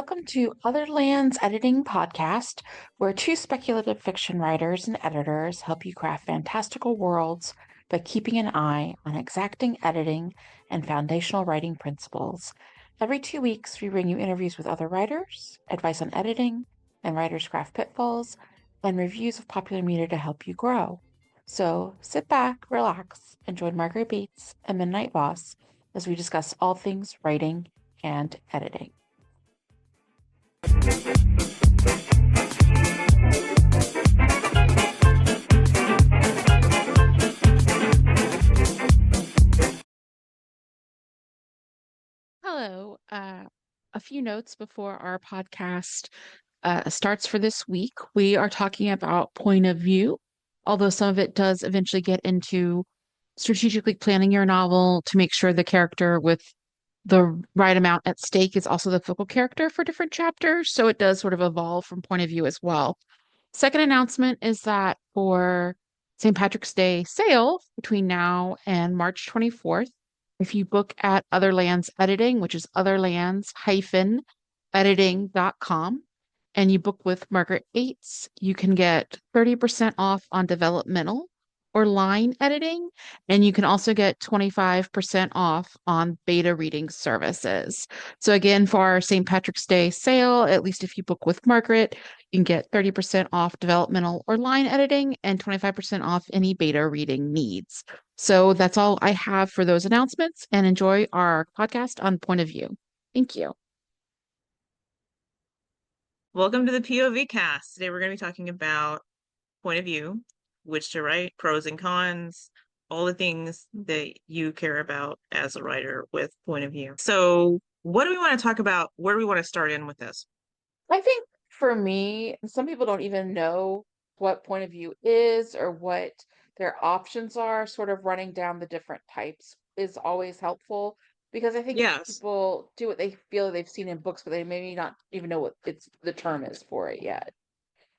Welcome to Other Lands Editing Podcast, where two speculative fiction writers and editors help you craft fantastical worlds by keeping an eye on exacting editing and foundational writing principles. Every 2 weeks, we bring you interviews with other writers, advice on editing and writers' craft pitfalls, and reviews of popular media to help you grow. So sit back, relax, and join Margaret Bates and Midnight Voss as we discuss all things writing and editing. Hello. A few notes before our podcast starts for this week. We are talking about point of view, although some of it does eventually get into strategically planning your novel to make sure the character with the right amount at stake is also the focal character for different chapters. So it does sort of evolve from point of view as well. Second announcement is that for St. Patrick's Day sale between now and March 24th, if you book at Other Lands Editing, which is otherlands-editing.com, and you book with Margaret Bates, you can get 30% off on developmental or line editing, and you can also get 25% off on beta reading services. So again, for our St. Patrick's Day sale, at least if you book with Margaret, you can get 30% off developmental or line editing and 25% off any beta reading needs. So that's all I have for those announcements, and enjoy our podcast on point of view. Thank you. Welcome to the POV cast. Today we're going to be talking about point of view, which to write, pros and cons, all the things that you care about as a writer with point of view. So what do we want to talk about? Where do we want to start in with this? I think for me, some people don't even know what point of view is or what their options are. Sort of running down the different types is always helpful because I think Yes. people do what they feel they've seen in books, but they maybe not even know what the term is for it yet.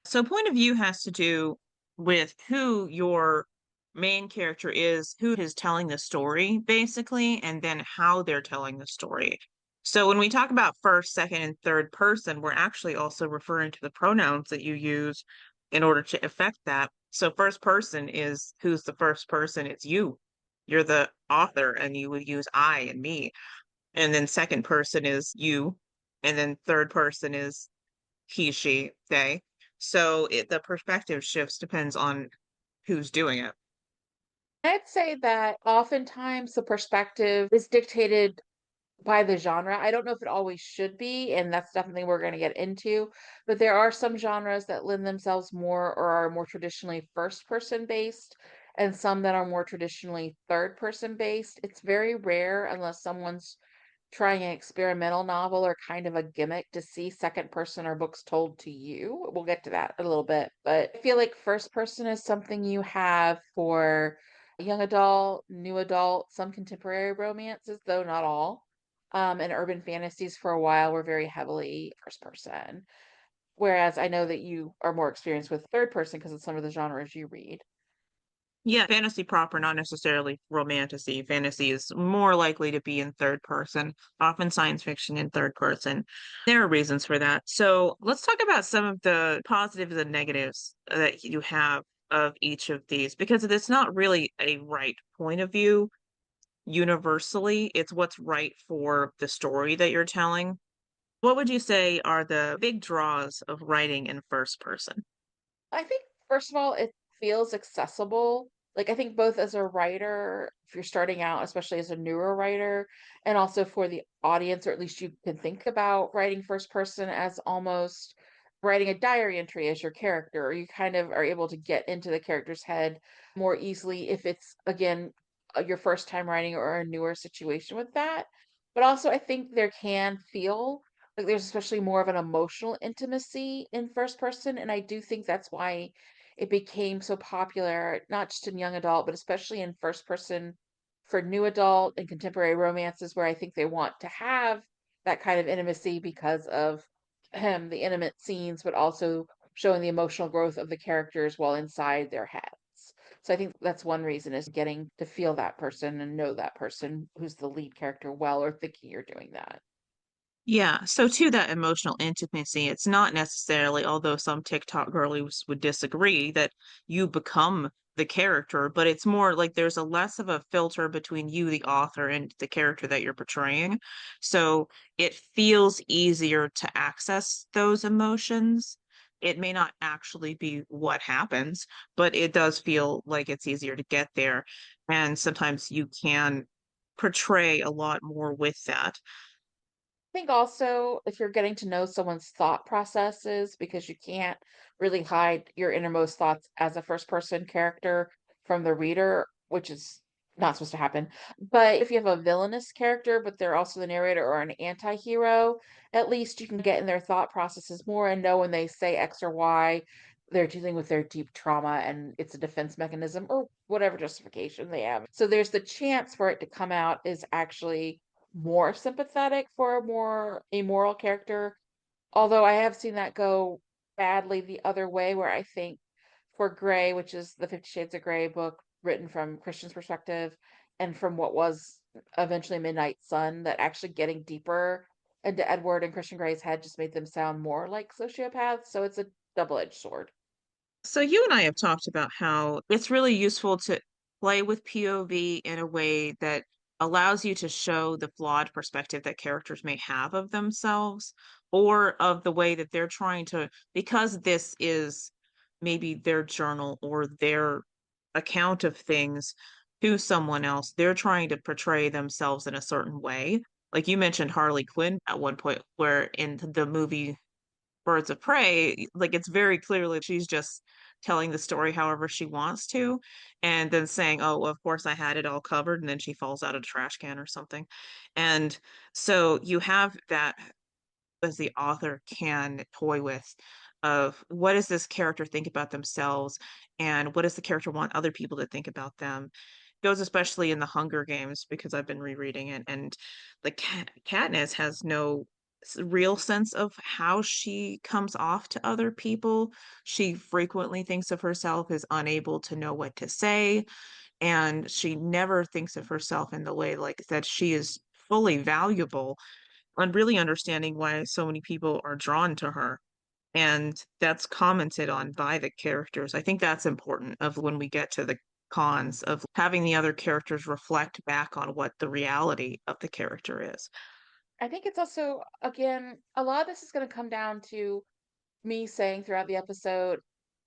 So point of view has to do with who your main character is, who is telling the story, basically, and then how they're telling the story. So when we talk about first, second, and third person, we're actually also referring to the pronouns that you use in order to affect that. So first person is who's the first person? It's you. You're the author, and you would use I and me. And then second person is you. And then third person is he, she, they. So the perspective shifts depends on who's doing it. I'd say that oftentimes the perspective is dictated by the genre. I don't know if it always should be, and that's definitely we're going to get into, but there are some genres that lend themselves more or are more traditionally first person based, and some that are more traditionally third person based. It's very rare unless someone's trying an experimental novel or kind of a gimmick to see second person or books told to you. We'll get to that a little bit, but I feel like first person is something you have for young adult, new adult, some contemporary romances, though not all. And urban fantasies for a while were very heavily first person. Whereas I know that you are more experienced with third person because of some of the genres you read. Yeah, fantasy proper, not necessarily romantasy. Fantasy is more likely to be in third person, often science fiction in third person. There are reasons for that. So let's talk about some of the positives and negatives that you have of each of these, because it's not really a right point of view universally. It's what's right for the story that you're telling. What would you say are the big draws of writing in first person? I think, first of all, it feels accessible. Like, I think both as a writer, if you're starting out, especially as a newer writer, and also for the audience, or at least you can think about writing first person as almost writing a diary entry as your character, or you kind of are able to get into the character's head more easily if it's, again, your first time writing or a newer situation with that. But also, I think there can feel like there's especially more of an emotional intimacy in first person, and I do think that's why it became so popular, not just in young adult, but especially in first person for new adult and contemporary romances, where I think they want to have that kind of intimacy because of the intimate scenes, but also showing the emotional growth of the characters while inside their heads. So I think that's one reason is getting to feel that person and know that person who's the lead character well, or thinking you're doing that. Yeah, so to that emotional intimacy, it's not necessarily, although some TikTok girlies would disagree, that you become the character, but it's more like there's a less of a filter between you, the author, and the character that you're portraying. So it feels easier to access those emotions. It may not actually be what happens, but it does feel like it's easier to get there. And sometimes you can portray a lot more with that. Think also if you're getting to know someone's thought processes, because you can't really hide your innermost thoughts as a first person character from the reader, which is not supposed to happen. But if you have a villainous character, but they're also the narrator or an anti-hero, at least you can get in their thought processes more and know when they say X or Y, they're dealing with their deep trauma and it's a defense mechanism or whatever justification they have. So there's the chance for it to come out is actually more sympathetic for a more amoral character. Although I have seen that go badly the other way, where I think for Grey, which is the Fifty Shades of Grey book written from Christian's perspective and from what was eventually Midnight Sun, that actually getting deeper into Edward and Christian Grey's head just made them sound more like sociopaths. So it's a double-edged sword. So you and I have talked about how it's really useful to play with POV in a way that allows you to show the flawed perspective that characters may have of themselves or of the way that they're trying to, because this is maybe their journal or their account of things to someone else, they're trying to portray themselves in a certain way. Like you mentioned Harley Quinn at one point, where in the movie Birds of Prey, like, it's very clearly she's just telling the story however she wants to, and then saying, "Oh, of course I had it all covered," and then she falls out of a trash can or something. And so you have that as the author can toy with of what does this character think about themselves and what does the character want other people to think about them. Goes especially in the Hunger Games because I've been rereading it, and the Katniss has no real sense of how she comes off to other people. She frequently thinks of herself as unable to know what to say, and she never thinks of herself in the way like that she is fully valuable and really understanding why so many people are drawn to her. And that's commented on by the characters. I think that's important of when we get to the cons of having the other characters reflect back on what the reality of the character is. I think it's also, again, a lot of this is going to come down to me saying throughout the episode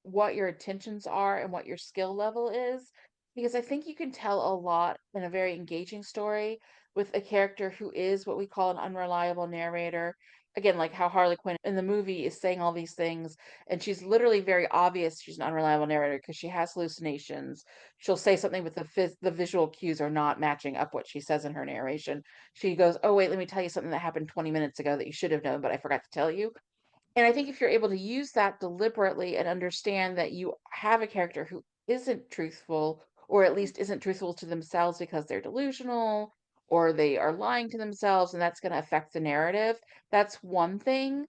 what your intentions are and what your skill level is, because I think you can tell a lot in a very engaging story with a character who is what we call an unreliable narrator. Again, like how Harley Quinn in the movie is saying all these things, and she's literally very obvious she's an unreliable narrator because she has hallucinations. She'll say something, but the visual cues are not matching up what she says in her narration. She goes, "Oh wait, let me tell you something that happened 20 minutes ago that you should have known, but I forgot to tell you." And I think if you're able to use that deliberately and understand that you have a character who isn't truthful, or at least isn't truthful to themselves because they're delusional or they are lying to themselves, and that's going to affect the narrative, that's one thing.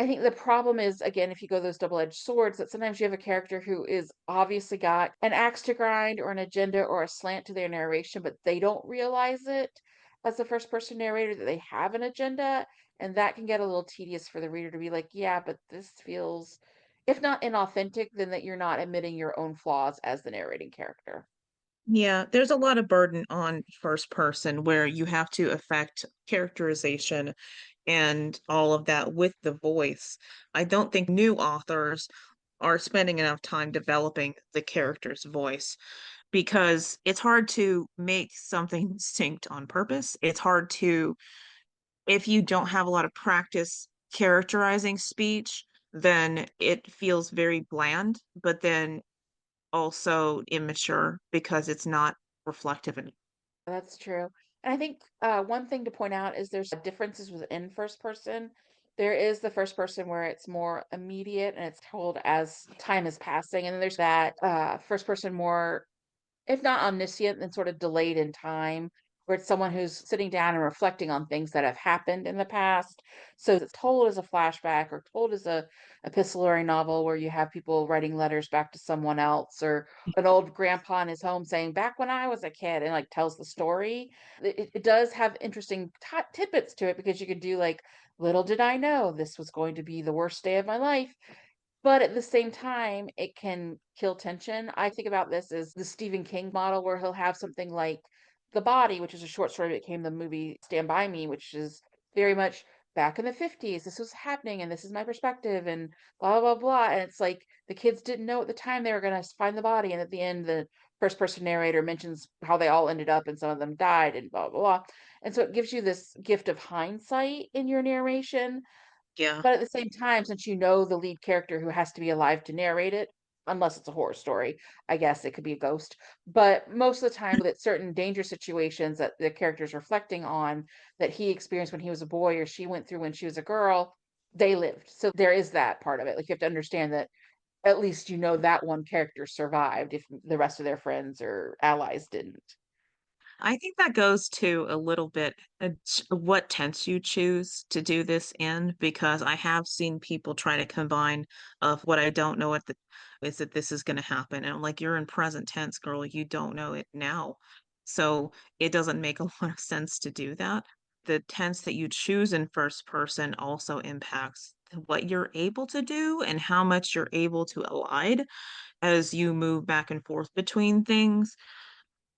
I think the problem is, again, if you go those double-edged swords, that sometimes you have a character who is obviously got an axe to grind or an agenda or a slant to their narration, but they don't realize it as the first person narrator that they have an agenda. And that can get a little tedious for the reader to be like, yeah, but this feels, if not inauthentic, then that you're not admitting your own flaws as the narrating character. Yeah, there's a lot of burden on first person where you have to affect characterization and all of that with the voice. I don't think new authors are spending enough time developing the character's voice because it's hard to make something distinct on purpose. It's hard to, if you don't have a lot of practice characterizing speech, then it feels very bland, but then also immature because it's not reflective and That's true. And I think one thing to point out is there's differences within first person. There is the first person where it's more immediate and it's told as time is passing. And then there's that first person more, if not omniscient, then sort of delayed in time, where it's someone who's sitting down and reflecting on things that have happened in the past. So it's told as a flashback or told as a epistolary novel where you have people writing letters back to someone else, or an old grandpa in his home saying, "Back when I was a kid," and like tells the story. It does have interesting tidbits to it because you could do like, little did I know this was going to be the worst day of my life. But at the same time, it can kill tension. I think about this as the Stephen King model where he'll have something like The Body, which is a short story that became the movie Stand By Me, which is very much back in the 50s, this was happening and this is my perspective and blah, blah, blah. And it's like the kids didn't know at the time they were going to find the body. And at the end, the first person narrator mentions how they all ended up and some of them died and blah, blah, blah. And so it gives you this gift of hindsight in your narration, Yeah. but at the same time, since you know the lead character who has to be alive to narrate it, unless it's a horror story, I guess it could be a ghost. But most of the time, that certain danger situations that the character's reflecting on that he experienced when he was a boy or she went through when she was a girl, they lived. So there is that part of it. Like you have to understand that at least you know that one character survived if the rest of their friends or allies didn't. I think that goes to a little bit what tense you choose to do this in, because I have seen people try to combine of what I don't know what the is that this is going to happen. And I'm like, you're in present tense, girl. You don't know it now. So it doesn't make a lot of sense to do that. The tense that you choose in first person also impacts what you're able to do and how much you're able to elide as you move back and forth between things.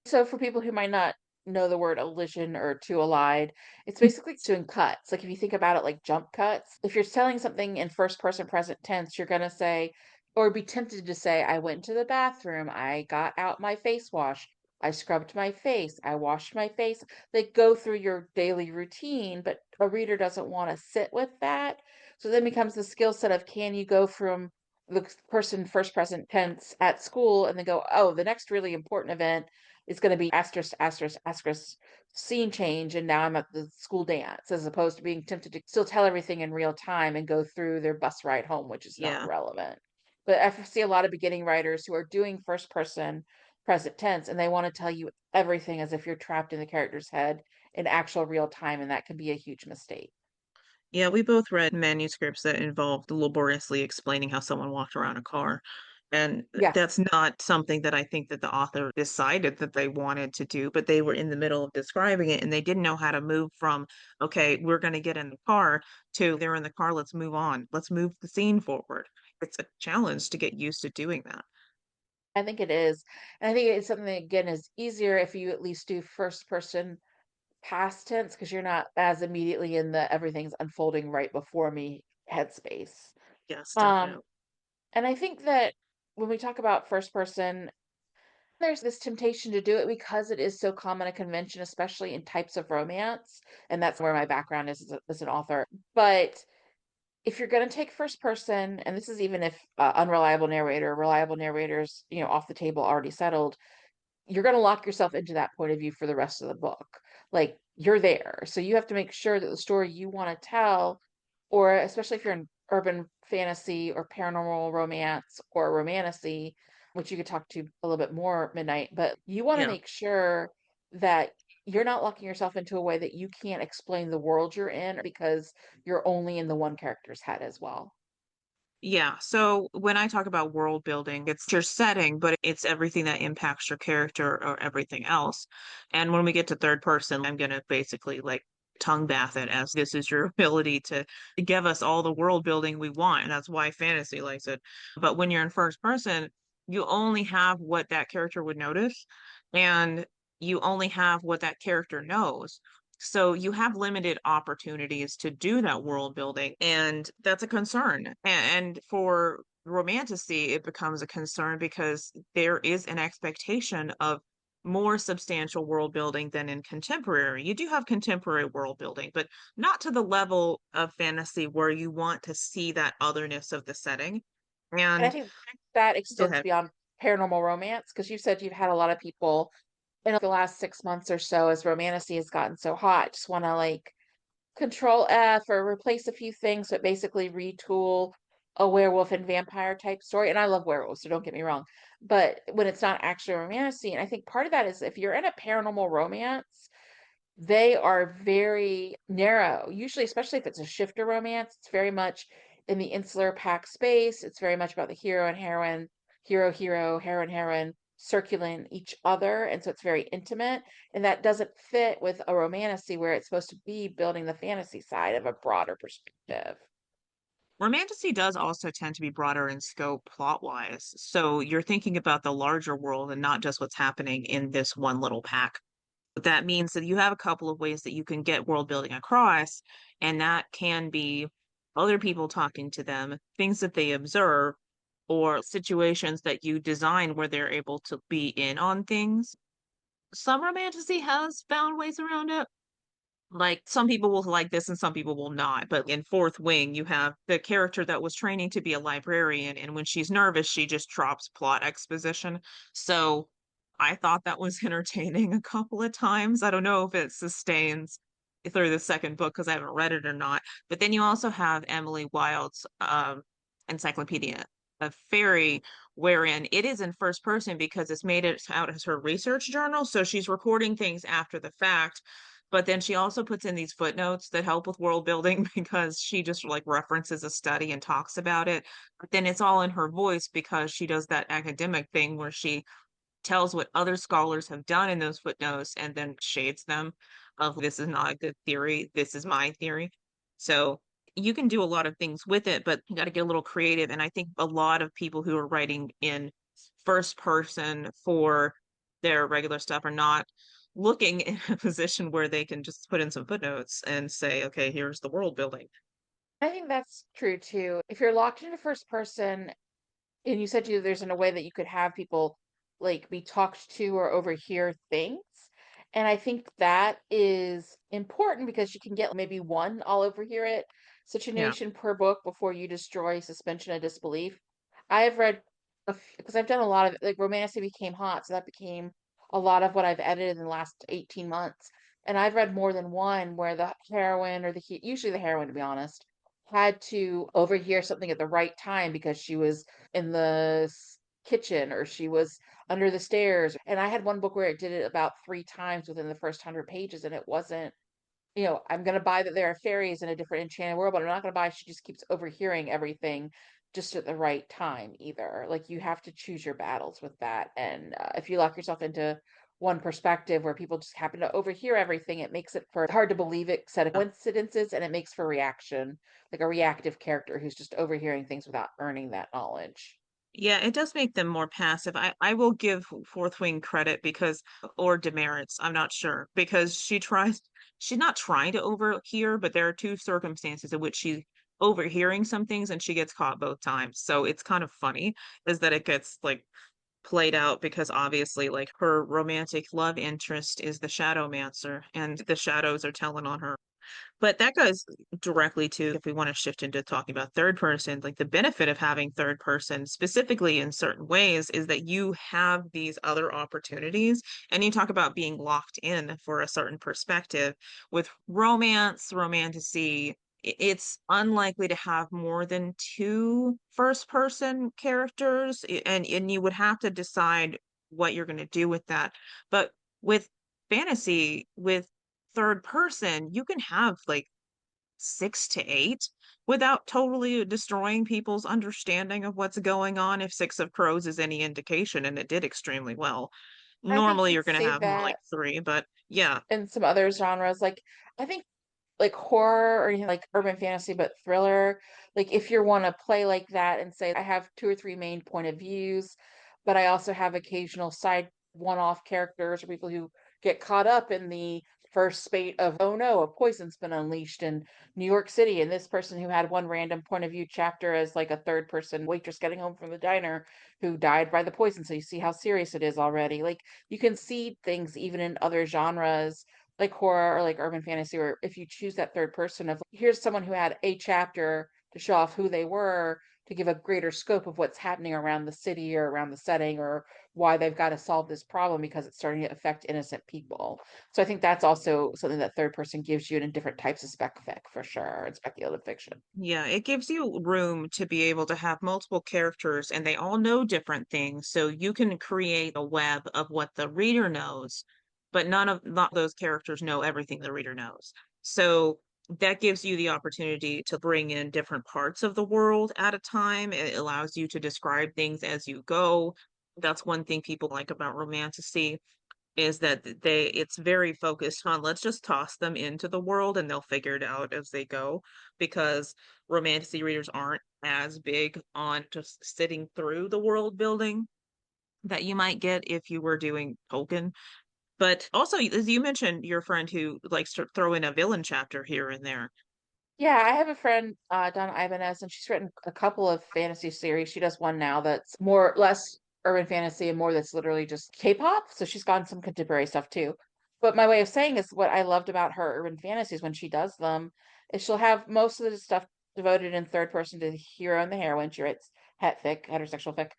So for people who might not know the word elision or to elide, it's basically doing cuts. Like if you think about it like jump cuts, if you're telling something in first person present tense, you're going to say, or be tempted to say, I went to the bathroom, I got out my face wash, I scrubbed my face, I washed my face. They go through your daily routine, but a reader doesn't want to sit with that. So then becomes the skill set of, can you go from the person first present tense at school and then go, oh, the next really important event is going to be asterisk, asterisk, asterisk scene change. And now I'm at the school dance, as opposed to being tempted to still tell everything in real time and go through their bus ride home, which is not Yeah. relevant. But I see a lot of beginning writers who are doing first person present tense and they want to tell you everything as if you're trapped in the character's head in actual real time. And that can be a huge mistake. Yeah, we both read manuscripts that involved laboriously explaining how someone walked around a car. And Yeah. that's not something that I think that the author decided that they wanted to do, but they were in the middle of describing it and they didn't know how to move from, okay, we're going to get in the car to they're in the car, let's move on. Let's move the scene forward. It's a challenge to get used to doing that. I think it is. And I think it's something that, again, is easier if you at least do first person past tense because you're not as immediately in the everything's unfolding right before me headspace. Yes, Um, definitely. and I think that when we talk about first person, there's this temptation to do it because it is so common a convention, especially in types of romance. And that's where my background is as an author. But if you're going to take first person, and this is even if unreliable narrator, reliable narrators, off the table, already settled, you're going to lock yourself into that point of view for the rest of the book. Like you're there. So you have to make sure that the story you want to tell, or especially if you're in urban fantasy or paranormal romance or romantasy, which you could talk to a little bit more midnight, but you want to Yeah. make sure that you're not locking yourself into a way that you can't explain the world you're in because you're only in the one character's head as well. Yeah. So when I talk about world building, it's your setting, but it's everything that impacts your character or everything else. And when we get to third person, I'm going to basically like tongue bath it as this is your ability to give us all the world building we want. And that's why fantasy likes it. But when you're in first person, you only have what that character would notice, and you only have what that character knows. So you have limited opportunities to do that world building, and that's a concern. And for romantasy, it becomes a concern because there is an expectation of more substantial world building than in contemporary. You do have contemporary world building, but not to the level of fantasy where you want to see that otherness of the setting. And I And think that go extends ahead. beyond paranormal romance because you said you've had a lot of people in the last 6 months or so as romantasy has gotten so hot, just want to like control F or replace a few things, but basically retool a werewolf and vampire type story. And I love werewolves, so don't get me wrong. But when it's not actually romantasy, and I think part of that is if you're in a paranormal romance, they are very narrow. Usually, especially if it's a shifter romance, it's very much in the insular pack space. It's very much about the hero and heroine, hero, heroine, circling each other. And so it's very intimate. And that doesn't fit with a romantasy where it's supposed to be building the fantasy side of a broader perspective. Romantasy does also tend to be broader in scope plot-wise. So you're thinking about the larger world and not just what's happening in this one little pack. That means that you have a couple of ways that you can get world building across, and that can be other people talking to them, things that they observe, or situations that you design where they're able to be in on things. Some romantasy has found ways around it. Like, some people will like this and some people will not, but in Fourth Wing, you have the character that was training to be a librarian, and when she's nervous, she just drops plot exposition. So, I thought that was entertaining a couple of times. I don't know if it sustains through the second book because I haven't read it or not. But then you also have Emily Wilde's Encyclopedia of Fairy, wherein it is in first person because it's made it out as her research journal. So she's recording things after the fact, but then she also puts in these footnotes that help with world building because she just like references a study and talks about it. But then it's all in her voice because she does that academic thing where she tells what other scholars have done in those footnotes and then shades them of this is not a good theory, this is my theory. So you can do a lot of things with it, but you got to get a little creative. And I think a lot of people who are writing in first person for their regular stuff are not looking in a position where they can just put in some footnotes and say, okay, here's the world building. I think that's true too. If you're locked into first person, and you said there's in a way that you could have people like be talked to or overhear things. And I think that is important because you can get maybe one I'll overhear it Yeah. situation per book before you destroy suspension of disbelief. I have read because I've done a lot of like Romantic became hot, so that became a lot of what I've edited in the last 18 months. And I've read more than one where the heroine or usually the heroine to be honest had to overhear something at the right time because she was in the kitchen or she was under the stairs. And I had one book where it did it about 3 times within the first 100 pages, and it wasn't, I'm going to buy that there are fairies in a different enchanted world, but I'm not going to buy she just keeps overhearing everything just at the right time either. Like you have to choose your battles with that. And if you lock yourself into one perspective where people just happen to overhear everything, it makes it for hard to believe it set of coincidences, and it makes for reaction, like a reactive character who's just overhearing things without earning that knowledge. Yeah, it does make them more passive. I will give Fourth Wing credit because, or demerits, I'm not sure, because she's not trying to overhear, but there are two circumstances in which she's overhearing some things and she gets caught both times. So it's kind of funny is that it gets like played out because obviously like her romantic love interest is the Shadowmancer and the shadows are telling on her. But that goes directly to if we want to shift into talking about third person, like the benefit of having third person specifically in certain ways is that you have these other opportunities. And you talk about being locked in for a certain perspective with romance, romantasy. It's unlikely to have more than two first person characters, and you would have to decide what you're going to do with that. But with fantasy, with third person, you can have like 6 to 8 without totally destroying people's understanding of what's going on if Six of Crows is any indication, and it did extremely well. I think Normally, you'd you're gonna say have more like that 3, but yeah. in some other genres. Like I think like horror or like urban fantasy, but thriller. Like if you want to play like that and say, I have two or three main point of views, but I also have occasional side one-off characters or people who get caught up in the first spate of, oh no, a poison's been unleashed in New York City. And this person who had one random point of view chapter as like a third person waitress getting home from the diner who died by the poison. So you see how serious it is already. Like you can see things even in other genres like horror or like urban fantasy, where if you choose that third person of here's someone who had a chapter to show off who they were to give a greater scope of what's happening around the city or around the setting or why they've got to solve this problem because it's starting to affect innocent people. So I think that's also something that third person gives you in different types of spec fic for sure and speculative fiction. Yeah, it gives you room to be able to have multiple characters and they all know different things, so you can create a web of what the reader knows but not those characters know everything the reader knows. So that gives you the opportunity to bring in different parts of the world at a time. It allows you to describe things as you go. That's one thing people like about romantasy is that it's very focused on let's just toss them into the world and they'll figure it out as they go, because romantasy readers aren't as big on just sitting through the world building that you might get if you were doing Tolkien. But also, as you mentioned, your friend who likes to throw in a villain chapter here and there. Yeah, I have a friend, Donna Ibanez, and she's written a couple of fantasy series. She does one now that's more less urban fantasy and more that's literally just K-pop. So she's gotten some contemporary stuff too. But my way of saying is what I loved about her urban fantasies when she does them is she'll have most of the stuff devoted in third person to the hero and the heroine. She writes het fic, heterosexual fic,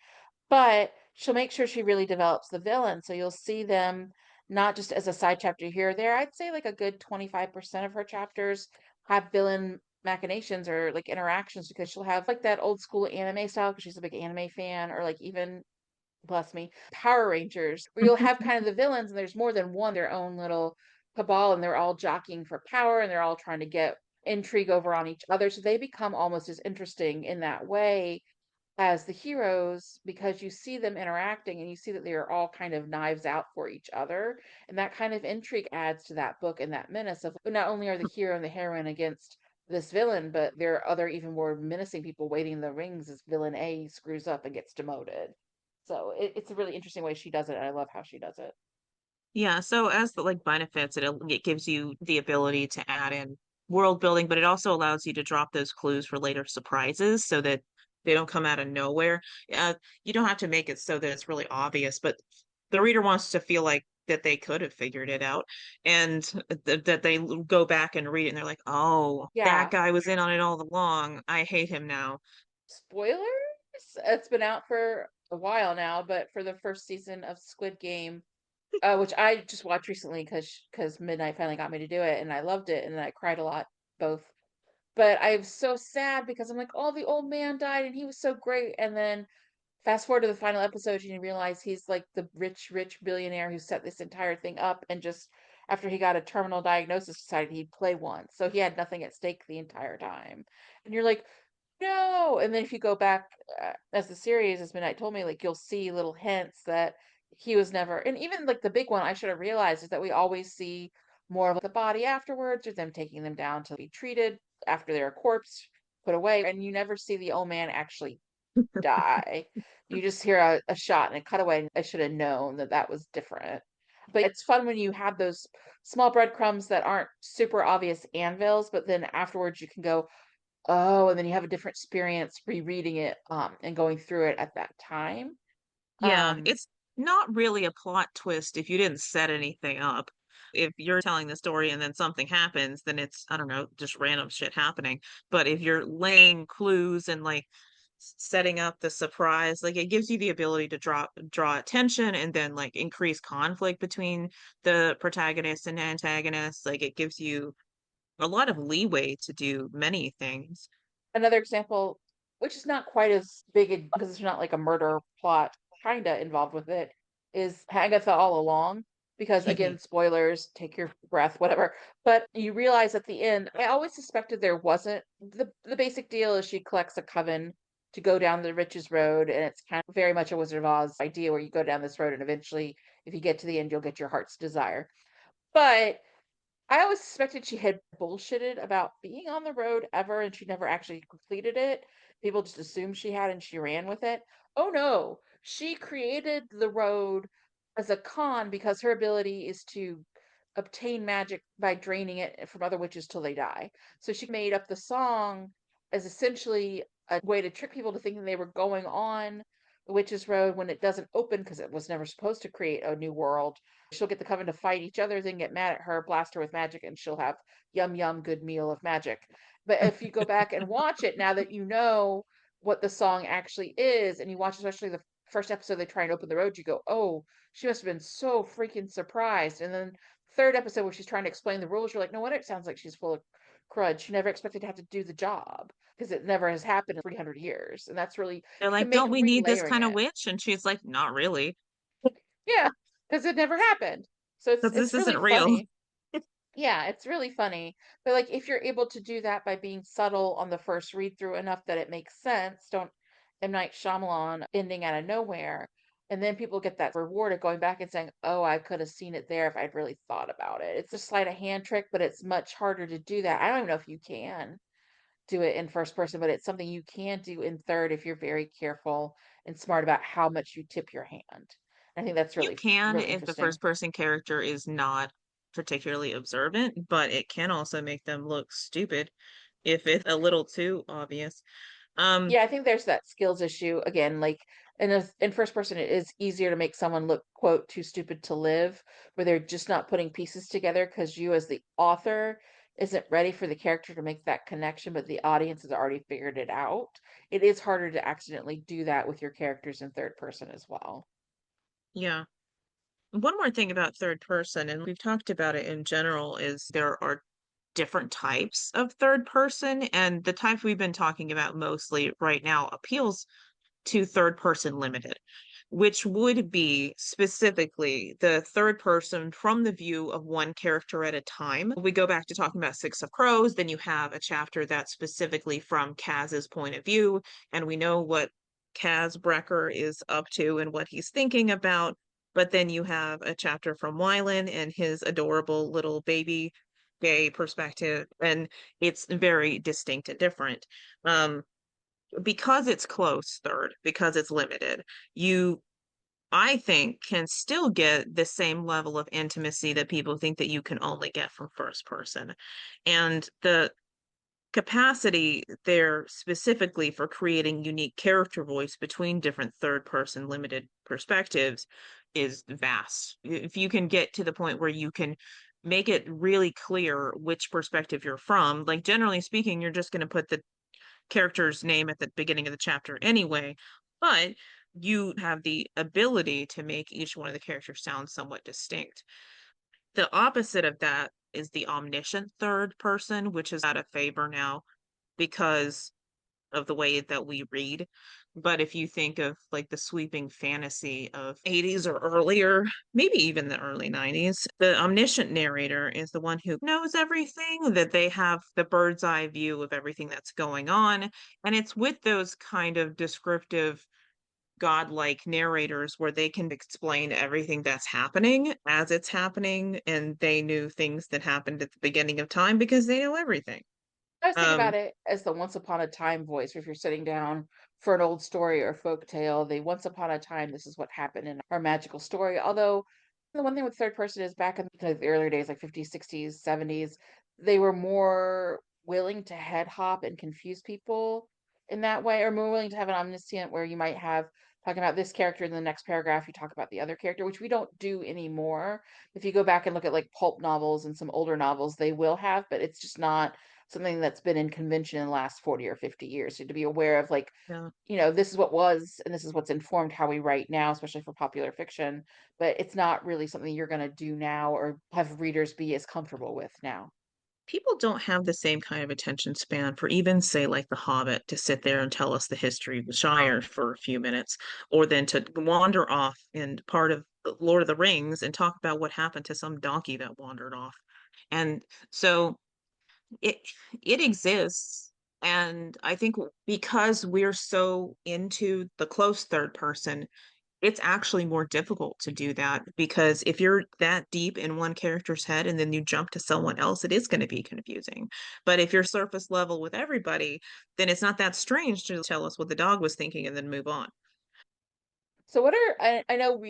but she'll make sure she really develops the villain. So you'll see them not just as a side chapter here or there. I'd say like a good 25% of her chapters have villain machinations or like interactions because she'll have like that old school anime style because she's a big anime fan, or like even, bless me, Power Rangers, where you'll have kind of the villains and there's more than one, their own little cabal, and they're all jockeying for power and they're all trying to get intrigue over on each other. So they become almost as interesting in that way as the heroes because you see them interacting and you see that they are all kind of knives out for each other. And that kind of intrigue adds to that book and that menace of not only are the hero and the heroine against this villain, but there are other even more menacing people waiting in the rings as villain A screws up and gets demoted. So it's a really interesting way she does it, and I love how she does it. Yeah, so as the like benefits, it gives you the ability to add in world building, but it also allows you to drop those clues for later surprises so that they don't come out of nowhere. You don't have to make it so that it's really obvious, but the reader wants to feel like that they could have figured it out, and that they go back and read it and they're like, "Oh, that Yeah. guy was in on it all along. I hate him now." Spoilers? It's been out for a while now, but for the first season of Squid Game, which I just watched recently because Midnight finally got me to do it, and I loved it, and I cried a lot both. But I'm so sad because I'm like, oh, the old man died, and he was so great. And then fast forward to the final episode, and you realize he's like the rich billionaire who set this entire thing up, and just after he got a terminal diagnosis, decided he'd play once, so he had nothing at stake the entire time. And you're like, no. And then if you go back as the series, as Midnight told me, like you'll see little hints that he was never, and even like the big one I should have realized is that we always see more of the body afterwards, or them taking them down to be treated after they're a corpse, put away, and you never see the old man actually die. You just hear a shot and a cutaway, and I should have known that that was different. But it's fun when you have those small breadcrumbs that aren't super obvious anvils, but then afterwards you can go, oh, and then you have a different experience rereading it and going through it at that time. Yeah, Um, it's not really a plot twist if you didn't set anything up. If you're telling the story and then something happens, then it's, I don't know, just random shit happening. But if you're laying clues and like setting up the surprise, like it gives you the ability to draw attention and then like increase conflict between the protagonist and antagonist. Like it gives you a lot of leeway to do many things. Another example, which is not quite as big because it's not like a murder plot kinda involved with it, is Agatha All Along. Because again, spoilers, take your breath, whatever. But you realize at the end, I always suspected there wasn't. The basic deal is she collects a coven to go down the Riches Road, and it's kind of very much a Wizard of Oz idea where you go down this road and eventually, if you get to the end, you'll get your heart's desire. But I always suspected she had bullshitted about being on the road ever and she never actually completed it. People just assumed she had and she ran with it. Oh no, she created the road as a con because her ability is to obtain magic by draining it from other witches till they die. So she made up the song as essentially a way to trick people to thinking they were going on the witch's road when it doesn't open because it was never supposed to create a new world. She'll get the coven to fight each other, then get mad at her, blast her with magic, and she'll have yum yum good meal of magic. But if you go back and watch it now that you know what the song actually is, and you watch especially the first episode they try and open the road, you go, oh, she must have been so freaking surprised. And then third episode where she's trying to explain the rules, you're like, no wonder it sounds like she's full of crud. She never expected to have to do the job because it never has happened in 300 years. And that's really, They're you can like, make "Don't we need this relayering kind of it. witch?" And she's like, "Not really." Yeah, because it never happened. So Because this it's really isn't real. funny. Yeah, it's really funny. But like if you're able to do that by being subtle on the first read through enough that it makes sense, don't M. Night Shyamalan ending out of nowhere. And then people get that reward of going back and saying, "Oh, I could have seen it there if I'd really thought about it." It's a sleight of hand trick, but it's much harder to do that. I don't even know if you can do it in first person, but it's something you can do in third if you're very careful and smart about how much you tip your hand. I think that's You really, can really if the interesting. first person character is not particularly observant, but it can also make them look stupid if it's a little too obvious. Um, Yeah, I think there's that skills issue again. Like in first person, it is easier to make someone look quote too stupid to live, where they're just not putting pieces together because you, as the author, isn't ready for the character to make that connection, but the audience has already figured it out. It is harder to accidentally do that with your characters in third person as well. yeah. One more thing about third person, and we've talked about it in general, is there are different types of third person, and the type we've been talking about mostly right now appeals to third person limited, which would be specifically the third person from the view of one character at a time. We go back to talking about Six of Crows, then you have a chapter that's specifically from Kaz's point of view, and we know what Kaz Brecker is up to and what he's thinking about. But then you have a chapter from Wylan and his adorable little baby gay perspective, and it's very distinct and different. Because it's close third, because it's limited, you, I think, can still get the same level of intimacy that people think that you can only get from first person. And the capacity there specifically for creating unique character voice between different third person limited perspectives is vast. If you can get to the point where you can make it really clear which perspective you're from, like generally speaking, you're just going to put the character's name at the beginning of the chapter anyway, but you have the ability to make each one of the characters sound somewhat distinct. The opposite of that is the omniscient third person, which is out of favor now because of the way that we read. But if you think of like the sweeping fantasy of 80s or earlier, maybe even the early 90s, the omniscient narrator is the one who knows everything, that they have the bird's eye view of everything that's going on. And it's with those kind of descriptive godlike narrators where they can explain everything that's happening as it's happening, and they knew things that happened at the beginning of time because they know everything. I was thinking about Um, it as the once upon a time voice. If you're sitting down for an old story or folk tale, the once upon a time, this is what happened in our magical story. Although the one thing with third person is back in the earlier days, like 50s, 60s, 70s, they were more willing to head hop and confuse people in that way, or more willing to have an omniscient where you might have talking about this character in the next paragraph, you talk about the other character, which we don't do anymore. If you go back and look at like pulp novels and some older novels, they will have, but it's just not something that's been in convention in the last 40 or 50 years. So to be aware of like, yeah. this is what was and this is what's informed how we write now, especially for popular fiction, but it's not really something you're going to do now or have readers be as comfortable with now. People don't have the same kind of attention span for even, say, like The Hobbit, to sit there and tell us the history of the Shire for a few minutes, or then to wander off in part of Lord of the Rings and talk about what happened to some donkey that wandered off. And so it it exists. And I think because we're so into the close third person, it's actually more difficult to do that because if you're that deep in one character's head and then you jump to someone else, it is going to be confusing. But if you're surface level with everybody, then it's not that strange to tell us what the dog was thinking and then move on. So what are I know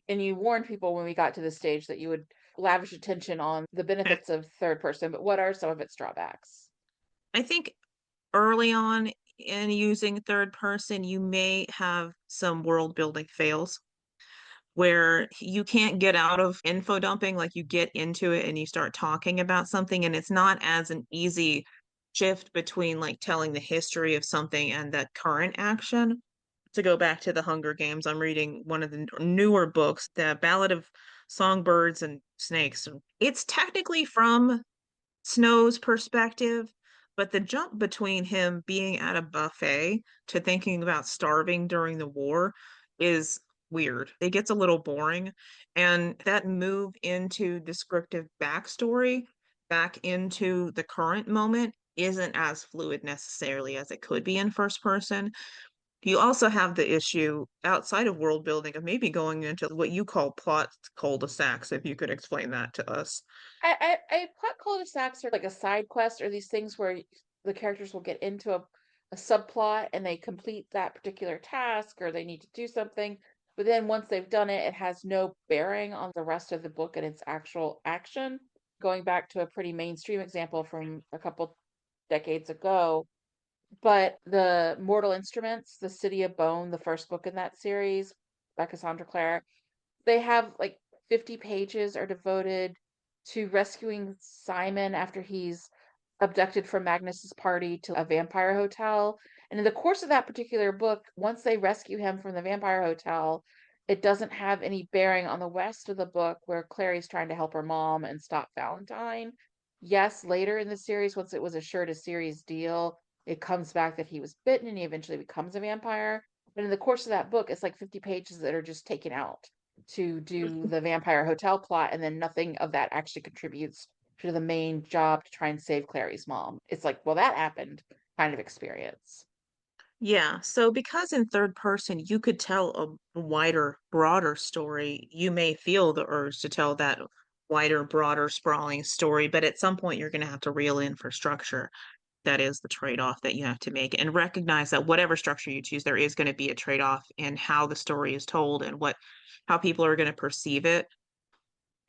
and you warned people when we got to this stage that you would lavish attention on the benefits of third person, but what are some of its drawbacks? I think early on in using third person, you may have some world building fails where you can't get out of info dumping, like you get into it and you start talking about something, and it's not as an easy shift between like telling the history of something and that current action. To go back to the Hunger Games, I'm reading one of the newer books, The Ballad of Songbirds and Snakes. It's technically from Snow's perspective, but the jump between him being at a buffet to thinking about starving during the war is weird. It gets a little boring. And that move into descriptive backstory back into the current moment isn't as fluid necessarily as it could be in first person. You also have the issue outside of world building of maybe going into what you call plot cul-de-sacs, if you could explain that to us. I plot cul-de-sacs are like a side quest or these things where the characters will get into a subplot and they complete that particular task or they need to do something. But then once they've done it, it has no bearing on the rest of the book and its actual action. Going back to a pretty mainstream example from a couple decades ago, but the Mortal Instruments, The City of Bone, the first book in that series by Cassandra Clare, they have like 50 pages are devoted to rescuing Simon after he's abducted from Magnus's party to a vampire hotel. And in the course of that particular book, once they rescue him from the vampire hotel, it doesn't have any bearing on the rest of the book where Clary's trying to help her mom and stop Valentine. Yes, later in the series, once it was assured a series deal, it comes back that he was bitten and he eventually becomes a vampire. But in the course of that book, it's like 50 pages that are just taken out to do the vampire hotel plot, and then nothing of that actually contributes to the main job to try and save Clary's mom. It's like, well, that happened kind of experience. Yeah, so because in third person you could tell a wider, broader story, you may feel the urge to tell that wider, broader, sprawling story, but at some point you're going to have to reel in for structure. That is the trade-off that you have to make, and recognize that whatever structure you choose, there is going to be a trade-off in how the story is told and what how people are going to perceive it.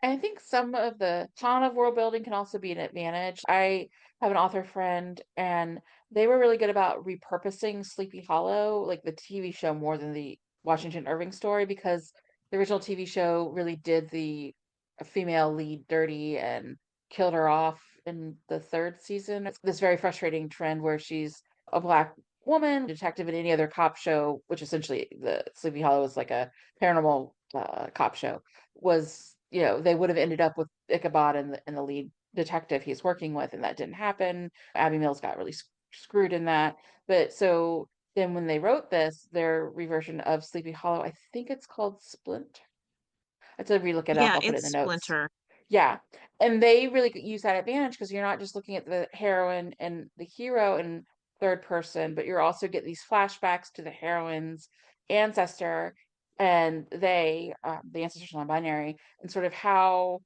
And I think some of the ton of world building can also be an advantage. I have an author friend, and they were really good about repurposing Sleepy Hollow, like the TV show, more than the Washington Irving story, because the original TV show really did the female lead dirty and killed her off in the third season. It's this very frustrating trend where she's a black woman detective in any other cop show, which essentially the Sleepy Hollow is like a paranormal cop show, was, they would have ended up with Ichabod and the lead detective he's working with, and that didn't happen. Abby Mills got really screwed in that. But so then when they wrote this, their reversion of Sleepy Hollow, I think it's called Splint. I have to relook it up. Yeah, I'll put it in it's the notes. Splinter. Yeah. And they really use that advantage because you're not just looking at the heroine and the hero in third person, but you're also getting these flashbacks to the heroine's ancestor and the ancestors non-binary, and sort of how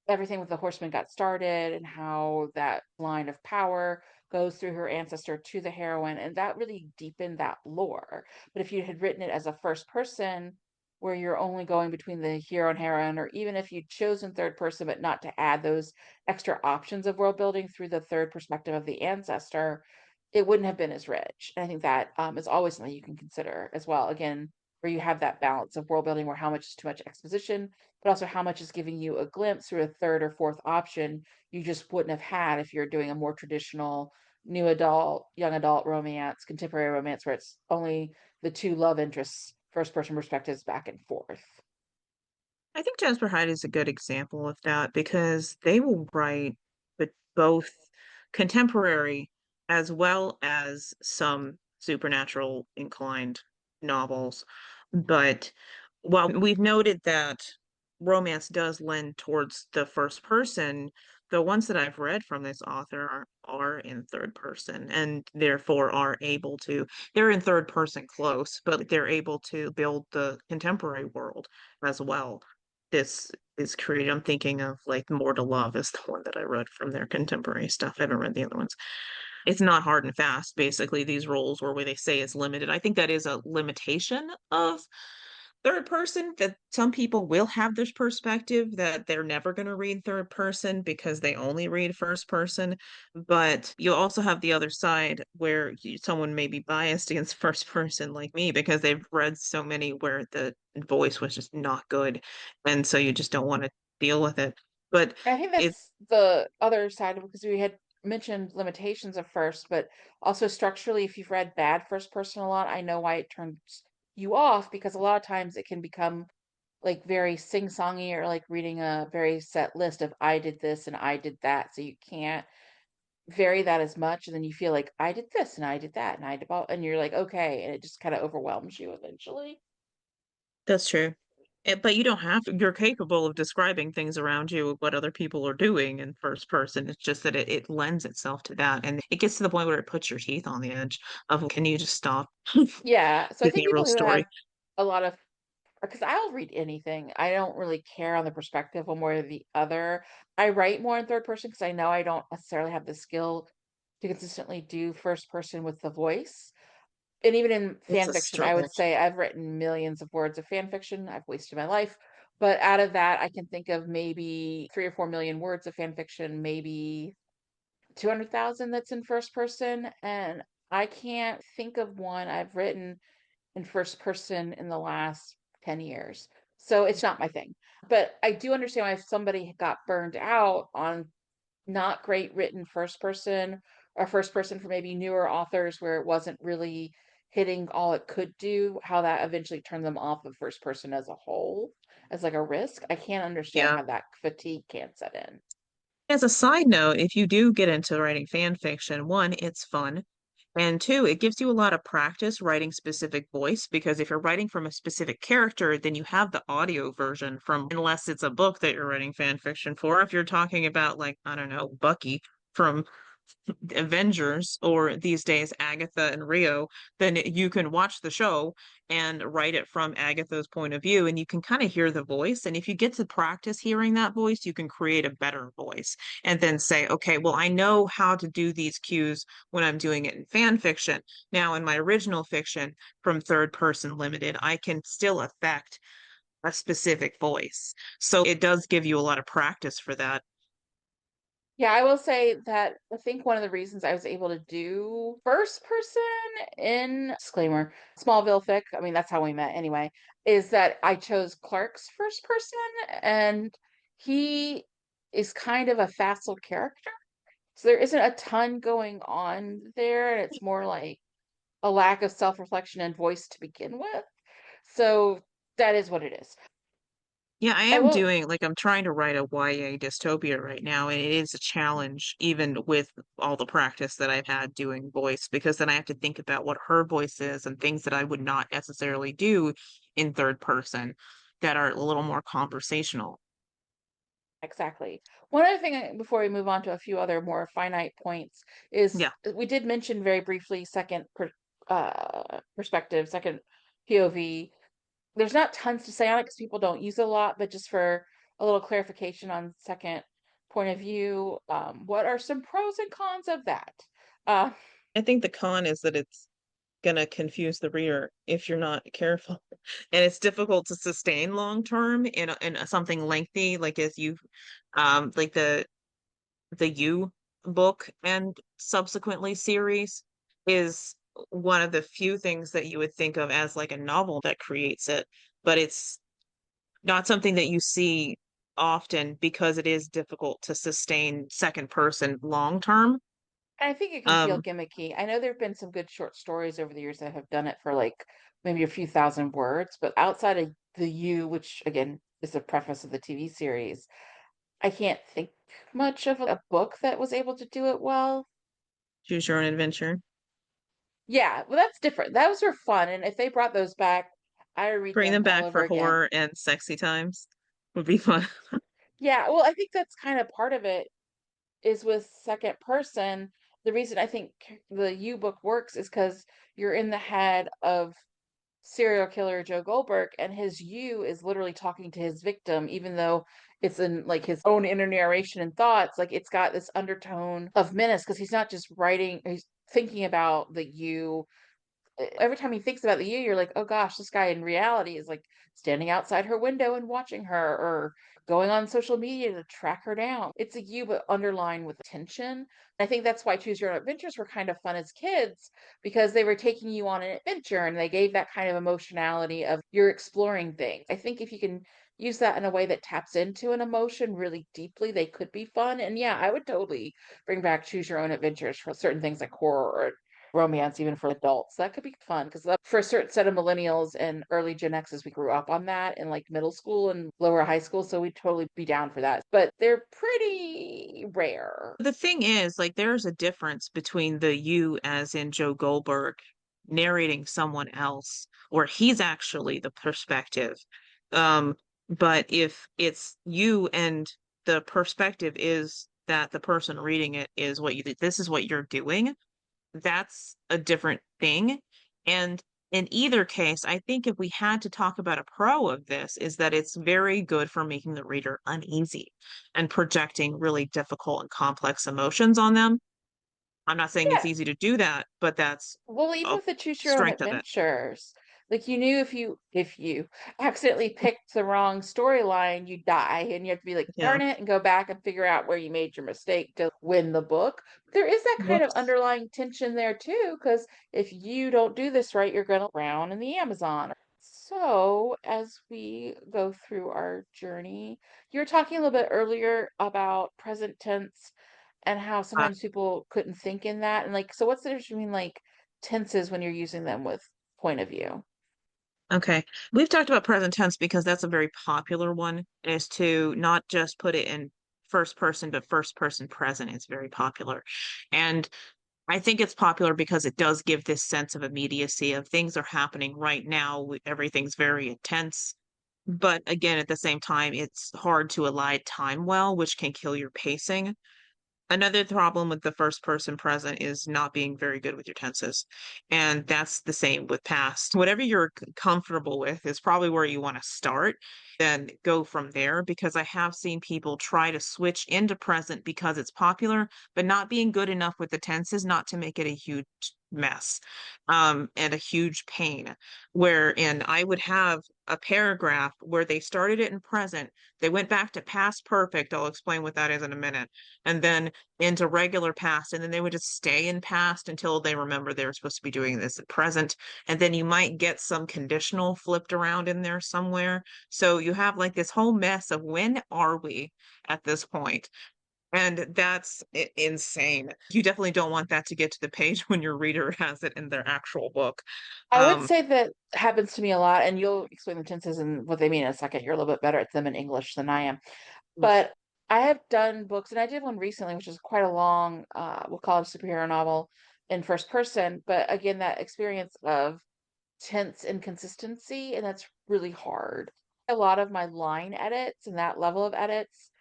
everything with the horseman got started and how that line of power goes through her ancestor to the heroine. And that really deepened that lore. But if you had written it as a first person, where you're only going between the hero and heroine, or even if you'd chosen third person, but not to add those extra options of world building through the third perspective of the ancestor, it wouldn't have been as rich. And I think that is always something you can consider as well. Again, where you have that balance of world building, where how much is too much exposition, but also how much is giving you a glimpse through a third or fourth option you just wouldn't have had if you're doing a more traditional new adult, young adult romance, contemporary romance, where it's only the two love interests, first person perspectives back and forth. I think Jasper Hyde is a good example of that because they will write but both contemporary as well as some supernatural inclined novels. But while we've noted that romance does lend towards the first person, the ones that I've read from this author are in third person and therefore are able to, they're in third person close, but they're able to build the contemporary world as well. This is created. I'm thinking of like More to Love is the one that I read from their contemporary stuff. I haven't read the other ones. It's not hard and fast. Basically, these roles where they say it's limited. I think that is a limitation of third person, that some people will have this perspective that they're never going to read third person because they only read first person. But you also have the other side where someone may be biased against first person like me because they've read so many where the voice was just not good. And so you just don't want to deal with it. But And I think it, that's the other side of it, because we had mentioned limitations of first, but also structurally, if you've read bad first person a lot, I know why it turns you off, because a lot of times it can become like very sing-songy, or like reading a very set list of I did this and I did that. So you can't vary that as much. And then you feel like I did this and I did that and I did, and you're like, okay. And it just kind of overwhelms you eventually. That's true. But you don't have to, you're capable of describing things around you, what other people are doing in first person. It's just that it lends itself to that. And it gets to the point where it puts your teeth on the edge of, can you just stop? Yeah, so I Give me think a real people who story. have a lot of, because I'll read anything. I don't really care on the perspective one way or the other. I write more in third person because I know I don't necessarily have the skill to consistently do first person with the voice. And even in It's fan a fiction, I would struggle. say I've written millions of words of fan fiction. I've wasted my life. But out of that, I can think of maybe 3 or 4 million words of fan fiction, maybe 200,000 that's in first person. And I can't think of one I've written in first person in the last 10 years. So it's not my thing. But I do understand why if somebody got burned out on not great written first person or first person for maybe newer authors where it wasn't really hitting all it could do, how that eventually turned them off of first person as a whole, as like a risk. I can't understand Yeah. how that fatigue can't set in. As a side note, if you do get into writing fan fiction, one, it's fun. And two, it gives you a lot of practice writing specific voice because if you're writing from a specific character, then you have the audio version from, unless it's a book that you're writing fan fiction for. If you're talking about, like, I don't know, Bucky from Avengers or these days Agatha and Rio, then you can watch the show and write it from Agatha's point of view and you can kind of hear the voice. And if you get to practice hearing that voice, you can create a better voice and then say, okay, well, I know how to do these cues when I'm doing it in fan fiction. Now, in my original fiction from third person limited, I can still affect a specific voice. So it does give you a lot of practice for that. Yeah, I will say that I think one of the reasons I was able to do first person in disclaimer, Smallville fic, I mean, that's how we met anyway, is that I chose Clark's first person and he is kind of a facile character. So there isn't a ton going on there, and it's more like a lack of self-reflection and voice to begin with. So that is what it is. Yeah, I I am will doing like I'm trying to write a YA dystopia right now, and it is a challenge, even with all the practice that I've had doing voice, because then I have to think about what her voice is and things that I would not necessarily do in third person that are a little more conversational. Exactly. One other thing before we move on to a few other more finite points is Yeah, we did mention very briefly perspective, second POV. There's not tons to say on it because people don't use it a lot, but just for a little clarification on second point of view, what are some pros and cons of that? Uh, I think the con is that it's gonna confuse the reader if you're not careful, and it's difficult to sustain long term in something lengthy, like as you like the You book and subsequently series is one of the few things that you would think of as like a novel that creates it, but it's not something that you see often because it is difficult to sustain second person long term. and I think it can feel Um, gimmicky. I know there have been some good short stories over the years that have done it for like maybe a few thousand words, but outside of the You, which again is the preface of the TV series, I can't think much of a book that was able to do it well. Choose Your Own Adventure. Yeah, well, that's different. Those were fun, and if they brought those back, I would read Bring them them all back over for again. horror and sexy times would be fun. Yeah, well, I think that's kind of part of it is with second person. The reason I think the You book works is because you're in the head of serial killer Joe Goldberg, and his You is literally talking to his victim, even though it's in like his own inner narration and thoughts. Like it's got this undertone of menace because he's not just writing, he's thinking about the You every time he thinks about the You, you're like, oh gosh, this guy in reality is like standing outside her window and watching her or going on social media to track her down. It's a You, but underlined with tension. I think that's why Choose Your Own Adventures were kind of fun as kids because they were taking you on an adventure and they gave that kind of emotionality of you're exploring things. I think if you can use that in a way that taps into an emotion really deeply, they could be fun. And yeah, I would totally bring back Choose Your Own Adventures for certain things like horror romance even for adults. That could be fun because for a certain set of millennials and early Gen X's, we grew up on that in like middle school and lower high school, so we'd totally be down for that. But they're pretty rare. The thing is, like, there's a difference between the You as in Joe Goldberg narrating someone else, or he's actually the perspective. Um, but if it's you and the perspective is that the person reading it is what you this is what you're doing, that's a different thing. And in either case, I think if we had to talk about a pro of this, is that it's very good for making the reader uneasy and projecting really difficult and complex emotions on them. I'm not saying it's Yeah. easy to do that, but that's Well, even a with the choose your own strength of it. adventures, like you knew if you accidentally picked the wrong storyline, you die and you have to be like, Yeah. darn it, and go back and figure out where you made your mistake to win the book. There is that kind of Whoops. underlying tension there too, because if you don't do this right, you're gonna drown in the Amazon. So, as we go through our journey, you were talking a little bit earlier about present tense and how Uh, sometimes people couldn't think in that. And like, so what's the difference between like tenses when you're using them with point of view? okay. We've talked about present tense because that's a very popular one, is to not just put it in first person, but first person present is very popular. And I think it's popular because it does give this sense of immediacy of things are happening right now. Everything's very intense. But again, at the same time, it's hard to align time well, which can kill your pacing. Another problem with the first person present is not being very good with your tenses. And that's the same with past. Whatever you're comfortable with is probably where you want to start, then go from there. Because I have seen people try to switch into present because it's popular, but not being good enough with the tenses, not to make it a huge mess, and a huge pain. Wherein I would have a paragraph where they started it in present, they went back to past perfect. I'll explain what that is in a minute, and then into regular past, and then they would just stay in past until they remember they were supposed to be doing this at present. And then you might get some conditional flipped around in there somewhere. So you have like this whole mess of when are we at this point? And that's insane. You definitely don't want that to get to the page when your reader has it in their actual book. I would Um, say that happens to me a lot, and you'll explain the tenses and what they mean in a second. You're a little bit better at them in English than I am. But I have done books, and I did one recently, which is quite a long, we'll call it a superhero novel in first person. But again, that experience of tense inconsistency, and that's really hard. A lot of my line edits and that level of edits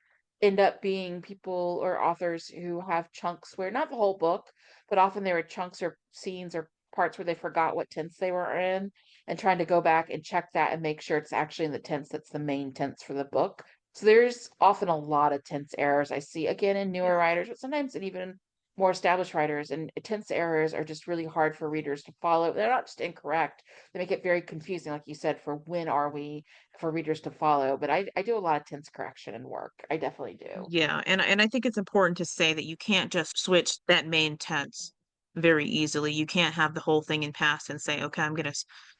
end up being people or authors who have chunks where not the whole book, but often there were chunks or scenes or parts where they forgot what tense they were in and trying to go back and check that and make sure it's actually in the tense that's the main tense for the book. So there's often a lot of tense errors I see again in yeah. newer writers, but sometimes in even more established writers. And tense errors are just really hard for readers to follow. They're not just incorrect, they make it very confusing, like you said, for when are we, for readers to follow. But I do a lot of tense correction in work. I definitely do. Yeah, and I think it's important to say that you can't just switch that main tense very easily. You can't have the whole thing in past and say, okay,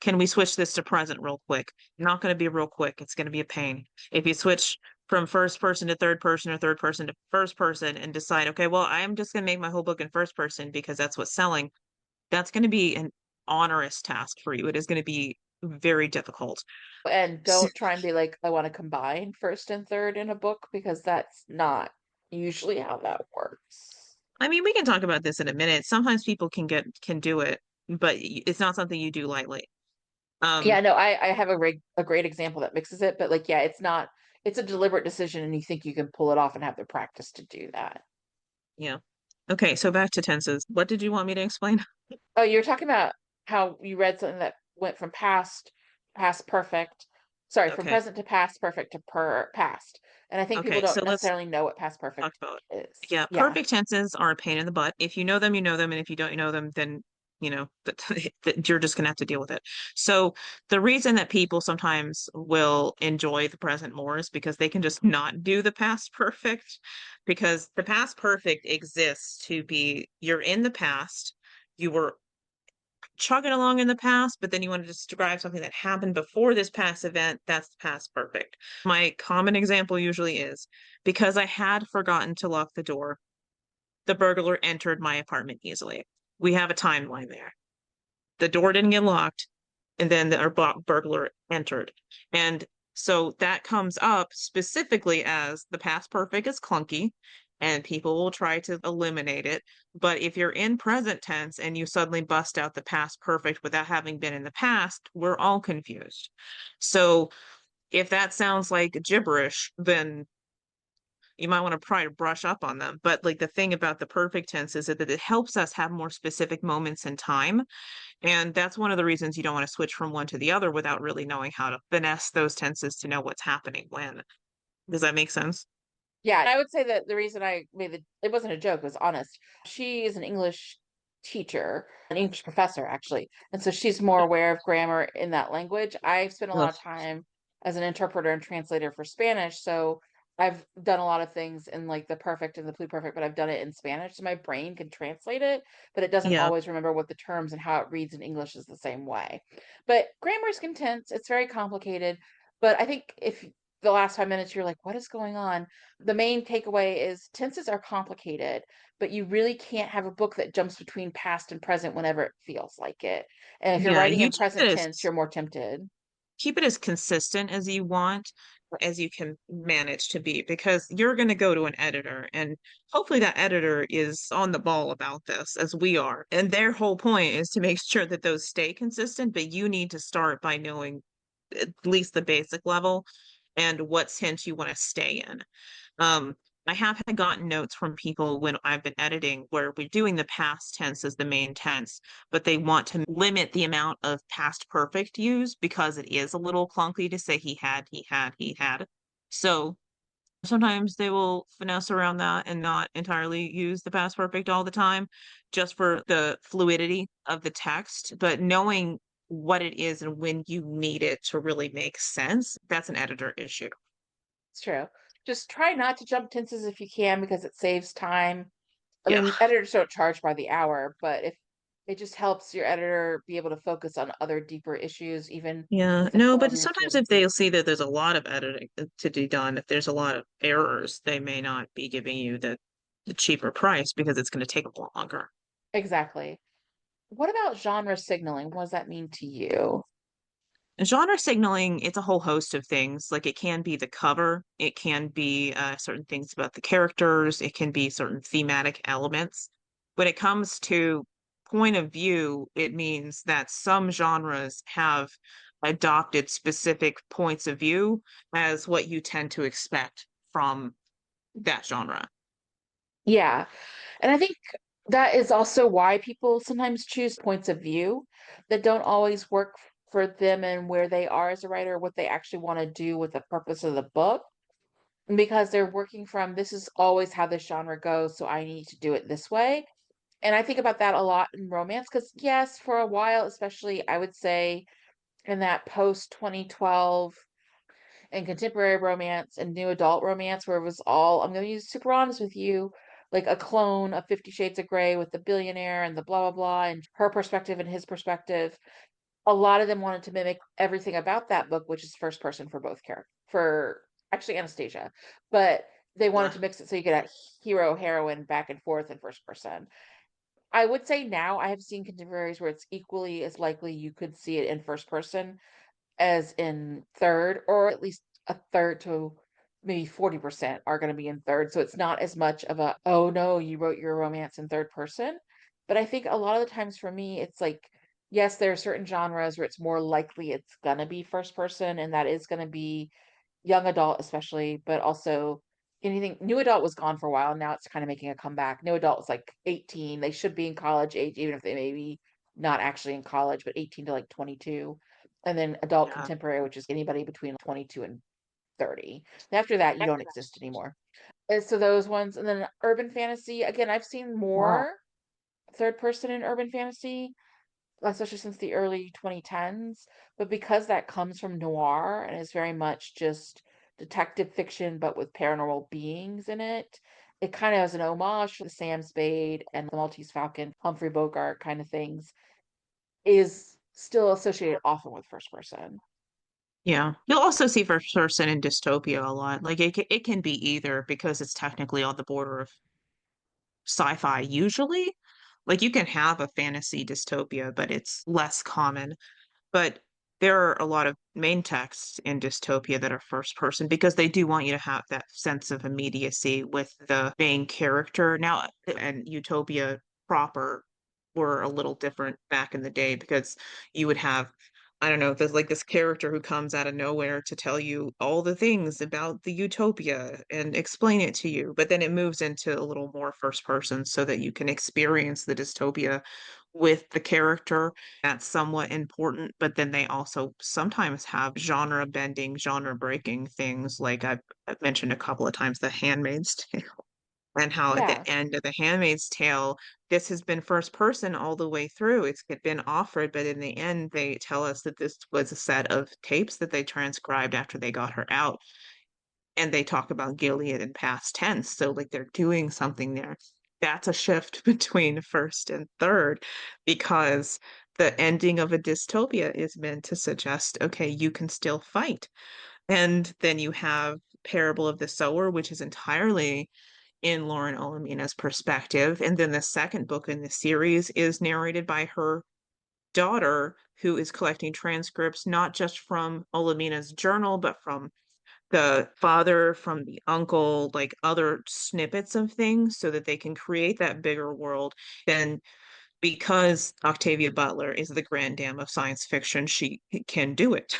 can we switch this to present real quick? Not going to be real quick. It's going to be a pain. If you switch from first person to third person or third person to first person and decide, okay, well, I'm just going to make my whole book in first person because that's what's selling, that's going to be an onerous task for you. It is going to be very difficult. And S- don't try and be like, I want to combine first and third in a book because that's not usually how that works. I mean, we can talk about this in a minute. Sometimes people can do it, but it's not something you do lightly. Um, Yeah, no, I have a great example that mixes it, but like, yeah, it's not, it's a deliberate decision and you think you can pull it off and have the practice to do that. yeah. Okay, so back to tenses. What did you want me to explain? Oh, you're talking about how you read something that went from past perfect, sorry, from Okay. present to past perfect to past. And I think people Okay, don't so let's necessarily know what past talk perfect about, is. yeah, Yeah. perfect tenses are a pain in the butt. If you know them, you know them, and if you don't know them, then that you're just gonna have to deal with it. So the reason that people sometimes will enjoy the present more is because they can just not do the past perfect, because the past perfect exists to be you're in the past, you were chugging along in the past, but then you want to describe something that happened before this past event, that's the past perfect. My common example usually is because I had forgotten to lock the door, the burglar entered my apartment easily. We have a timeline there. The door didn't get locked, and then the burglar entered. And so that comes up specifically as the past perfect is clunky, and people will try to eliminate it. But if you're in present tense and you suddenly bust out the past perfect without having been in the past, we're all confused. So if that sounds like gibberish, then you might want to try to brush up on them. But like the thing about the perfect tense is that it helps us have more specific moments in time. And that's one of the reasons you don't want to switch from one to the other without really knowing how to finesse those tenses to know what's happening when. Does that make sense? Yeah, and I would say that the reason I made it wasn't a joke, it was honest. She is an English teacher, an English professor actually. And so she's more aware of grammar in that language. I've spent a lot Ugh. of time as an interpreter and translator for Spanish, so I've done a lot of things in like the perfect and the pluperfect, but I've done it in Spanish, so my brain can translate it, but it doesn't Yeah. always remember what the terms and how it reads in English is the same way. But grammar is intense, it's very complicated. But I think if the last 5 minutes you're like, what is going on? The main takeaway is tenses are complicated, but you really can't have a book that jumps between past and present whenever it feels like it. And if you're Yeah. writing You in present tense, you're more tempted. keep it as consistent as you want or as you can manage to be because you're going to go to an editor and hopefully that editor is on the ball about this as we are. And their whole point is to make sure that those stay consistent, but you need to start by knowing at least the basic level and what sense you want to stay in. Um, I have gotten notes from people when I've been editing where we're doing the past tense as the main tense, but they want to limit the amount of past perfect use because it is a little clunky to say he had, he had, he had. So sometimes they will finesse around that and not entirely use the past perfect all the time, just for the fluidity of the text. But knowing what it is and when you need it to really make sense, that's an editor issue. It's true. Just try not to jump tenses if you can because it saves time. I Yeah. mean, editors don't charge by the hour, but if it just helps your editor be able to focus on other deeper issues, even Yeah, if it's no, above but your sometimes skill. if they'll see that there's a lot of editing to be done, if there's a lot of errors, they may not be giving you the cheaper price because it's going to take a lot longer. Exactly. What about genre signaling? What does that mean to you? And genre signaling, it's a whole host of things. Like it can be the cover, it can be certain things about the characters, it can be certain thematic elements. When it comes to point of view, it means that some genres have adopted specific points of view as what you tend to expect from that genre. Yeah. And I think that is also why people sometimes choose points of view that don't always work for them and where they are as a writer, what they actually want to do with the purpose of the book, because they're working from this is always how this genre goes, so I need to do it this way. And I think about that a lot in romance because, yes, for a while, especially I would say in that post 2012 and contemporary romance and new adult romance where it was all, I'm going to use super honest with you, like a clone of 50 Shades of Grey with the billionaire and the blah, blah, blah, and her perspective and his perspective. A lot of them wanted to mimic everything about that book, which is first person for both characters, for actually Anastasia, but they wanted Yeah. to mix it so you get a hero heroine back and forth in first person. I would say now I have seen contemporaries where it's equally as likely you could see it in first person as in third, or at least a third to maybe 40% are going to be in third. So it's not as much of a, oh no, you wrote your romance in third person. But I think a lot of the times for me, it's like, yes, there are certain genres where it's more likely it's going to be first person, and that is going to be young adult, especially, but also anything new adult was gone for a while. Now it's kind of making a comeback. New adult is like 18. They should be in college age, even if they may be not actually in college, but 18 to like 22. And then adult Yeah. contemporary, which is anybody between 22 and 30. After that, you don't exist anymore. And so those ones, and then urban fantasy. Again, I've seen more third person in urban fantasy, especially since the early 2010s. But because that comes from noir and is very much just detective fiction, but with paranormal beings in it, it kind of has an homage to the Sam Spade and the Maltese Falcon, Humphrey Bogart kind of things, is still associated often with first person. Yeah. You'll also see first person in dystopia a lot. Like it can be either because it's technically on the border of sci-fi usually. Like you can have a fantasy dystopia, but it's less common. But there are a lot of main texts in dystopia that are first person because they do want you to have that sense of immediacy with the main character. Now, and utopia proper were a little different back in the day because you would have, I don't know, there's like this character who comes out of nowhere to tell you all the things about the utopia and explain it to you. But then it moves into a little more first person so that you can experience the dystopia with the character. That's somewhat important. But then they also sometimes have genre bending, genre breaking things like I've mentioned a couple of times, The Handmaid's Tale, and how at the Yeah. end of The Handmaid's Tale, this has been first person all the way through. It's been offered, but in the end, they tell us that this was a set of tapes that they transcribed after they got her out. And they talk about Gilead in past tense. So, like, they're doing something there. That's a shift between first and third because the ending of a dystopia is meant to suggest, okay, you can still fight. And then you have Parable of the Sower, which is entirely in Lauren Olamina's perspective. And then the second book in the series is narrated by her daughter, who is collecting transcripts not just from Olamina's journal, but from the father, from the uncle, like other snippets of things so that they can create that bigger world. Then because Octavia Butler is the grand dame of science fiction, she can do it.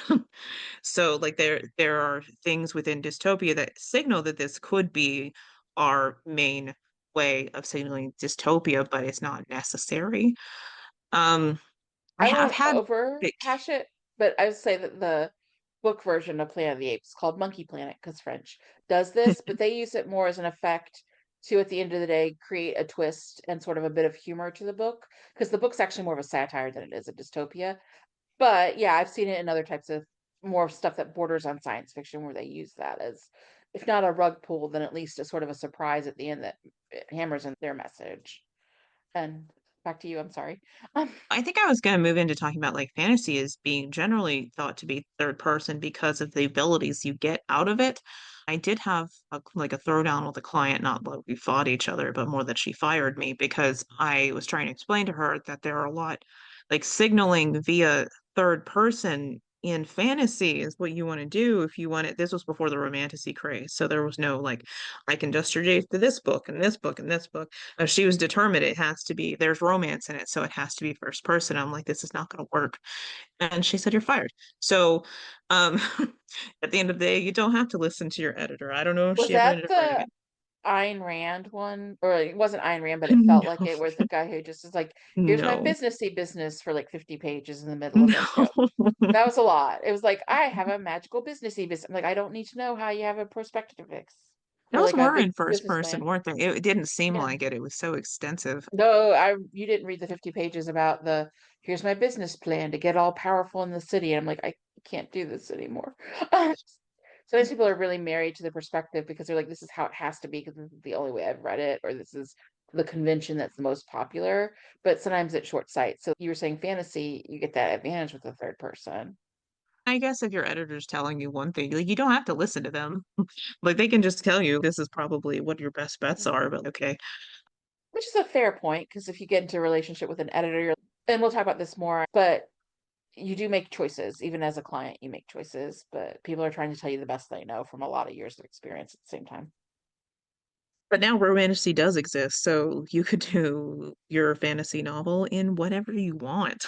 So like there are things within dystopia that signal that this could be our main way of signaling dystopia, but it's not necessary. Um, I I have won't had big, overhash it, but I would say that the book version of Planet of the Apes, called Monkey Planet because French, does this, but they use it more as an effect to, at the end of the day, create a twist and sort of a bit of humor to the book, because the book's actually more of a satire than it is a dystopia. But yeah, I've seen it in other types of more stuff that borders on science fiction where they use that as, if not a rug pull, then at least a sort of a surprise at the end that hammers in their message. And back to you, I'm sorry. Um, I think I was going to move into talking about like fantasy as being generally thought to be third person because of the abilities you get out of it. I did have like a throwdown with a client, not that we fought each other, but more that she fired me because I was trying to explain to her that there are a lot like signaling via third person in fantasy is what you want to do if you want it. This was before the romanticy craze. So there was no like, I can just to this book and this book and this book. She was determined it has to be, there's romance in it, so it has to be first person. I'm like, this is not going to work. And she said, you're fired. So um, at the end of the day, you don't have to listen to your editor. I don't know if was she ever that ended up writing the it. Ayn Rand one? Or it wasn't Ayn Rand, but it felt like No, it, where the guy who just is like, here's my no, businessy business for like 50 pages in the middle of no. a show. That was a lot. It was like, I have a magical businessy business. I'm like, I don't need to know how you have a perspective fix or Those like a were in big first business person, plan. weren't they? It didn't seem Yeah. like it. It was so extensive. No, I you didn't read the 50 pages about the, here's my business plan to get all powerful in the city. I'm like, I can't do this anymore. Sometimes people are really married to the perspective because they're like, this is how it has to be because this is the only way I've read it, or this is the convention that's the most popular. But sometimes it's short sight. So you were saying fantasy, you get that advantage with the third person, I guess if your editor's telling you one thing, like you don't have to listen to them. Like they can just tell you this is probably what your best bets are, but okay. which is a fair point because if you get into a relationship with an editor, and we'll talk about this more, but you do make choices. Even as a client, you make choices, but people are trying to tell you the best they know from a lot of years of experience at the same time. But now romantasy does exist, so you could do your fantasy novel in whatever you want.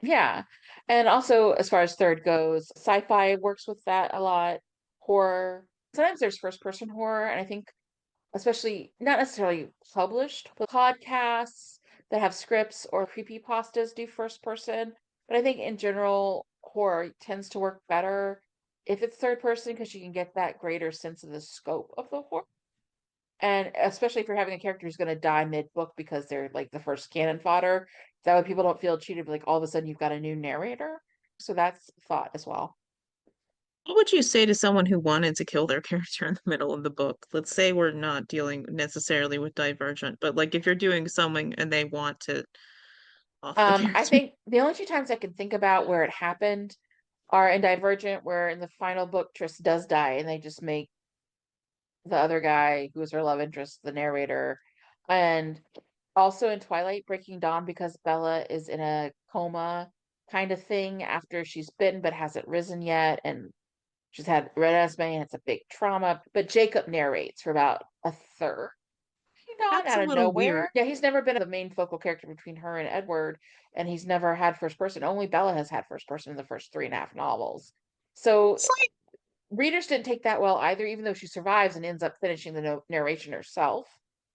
Yeah. And also, as far as third goes, sci-fi works with that a lot. Horror. Sometimes there's first person horror, and I think especially not necessarily published, but podcasts that have scripts or creepypastas do first person. But I think in general, horror tends to work better if it's third person because you can get that greater sense of the scope of the horror. And especially if you're having a character who's going to die mid-book because they're like the first cannon fodder, that way people don't feel cheated. Like all of a sudden you've got a new narrator. So that's thought as well. What would you say to someone who wanted to kill their character in the middle of the book? Let's say we're not dealing necessarily with Divergent, but like if you're doing something and they want to off the I character. think the only two times I can think about where it happened are in Divergent, where in the final book Triss does die, and they just make the other guy who is her love interest the narrator, and also in Twilight Breaking Dawn because Bella is in a coma kind of thing after she's bitten but hasn't risen yet, and she's had red asthma and it's a big trauma. But Jacob narrates for about a third, not That's a out of little weird. nowhere. Yeah, he's never been the main focal character between her and Edward, and he's never had first person. Only Bella has had first person in the first three and a half novels. So It's like, readers didn't take that well either, even though she survives and ends up finishing the narration herself.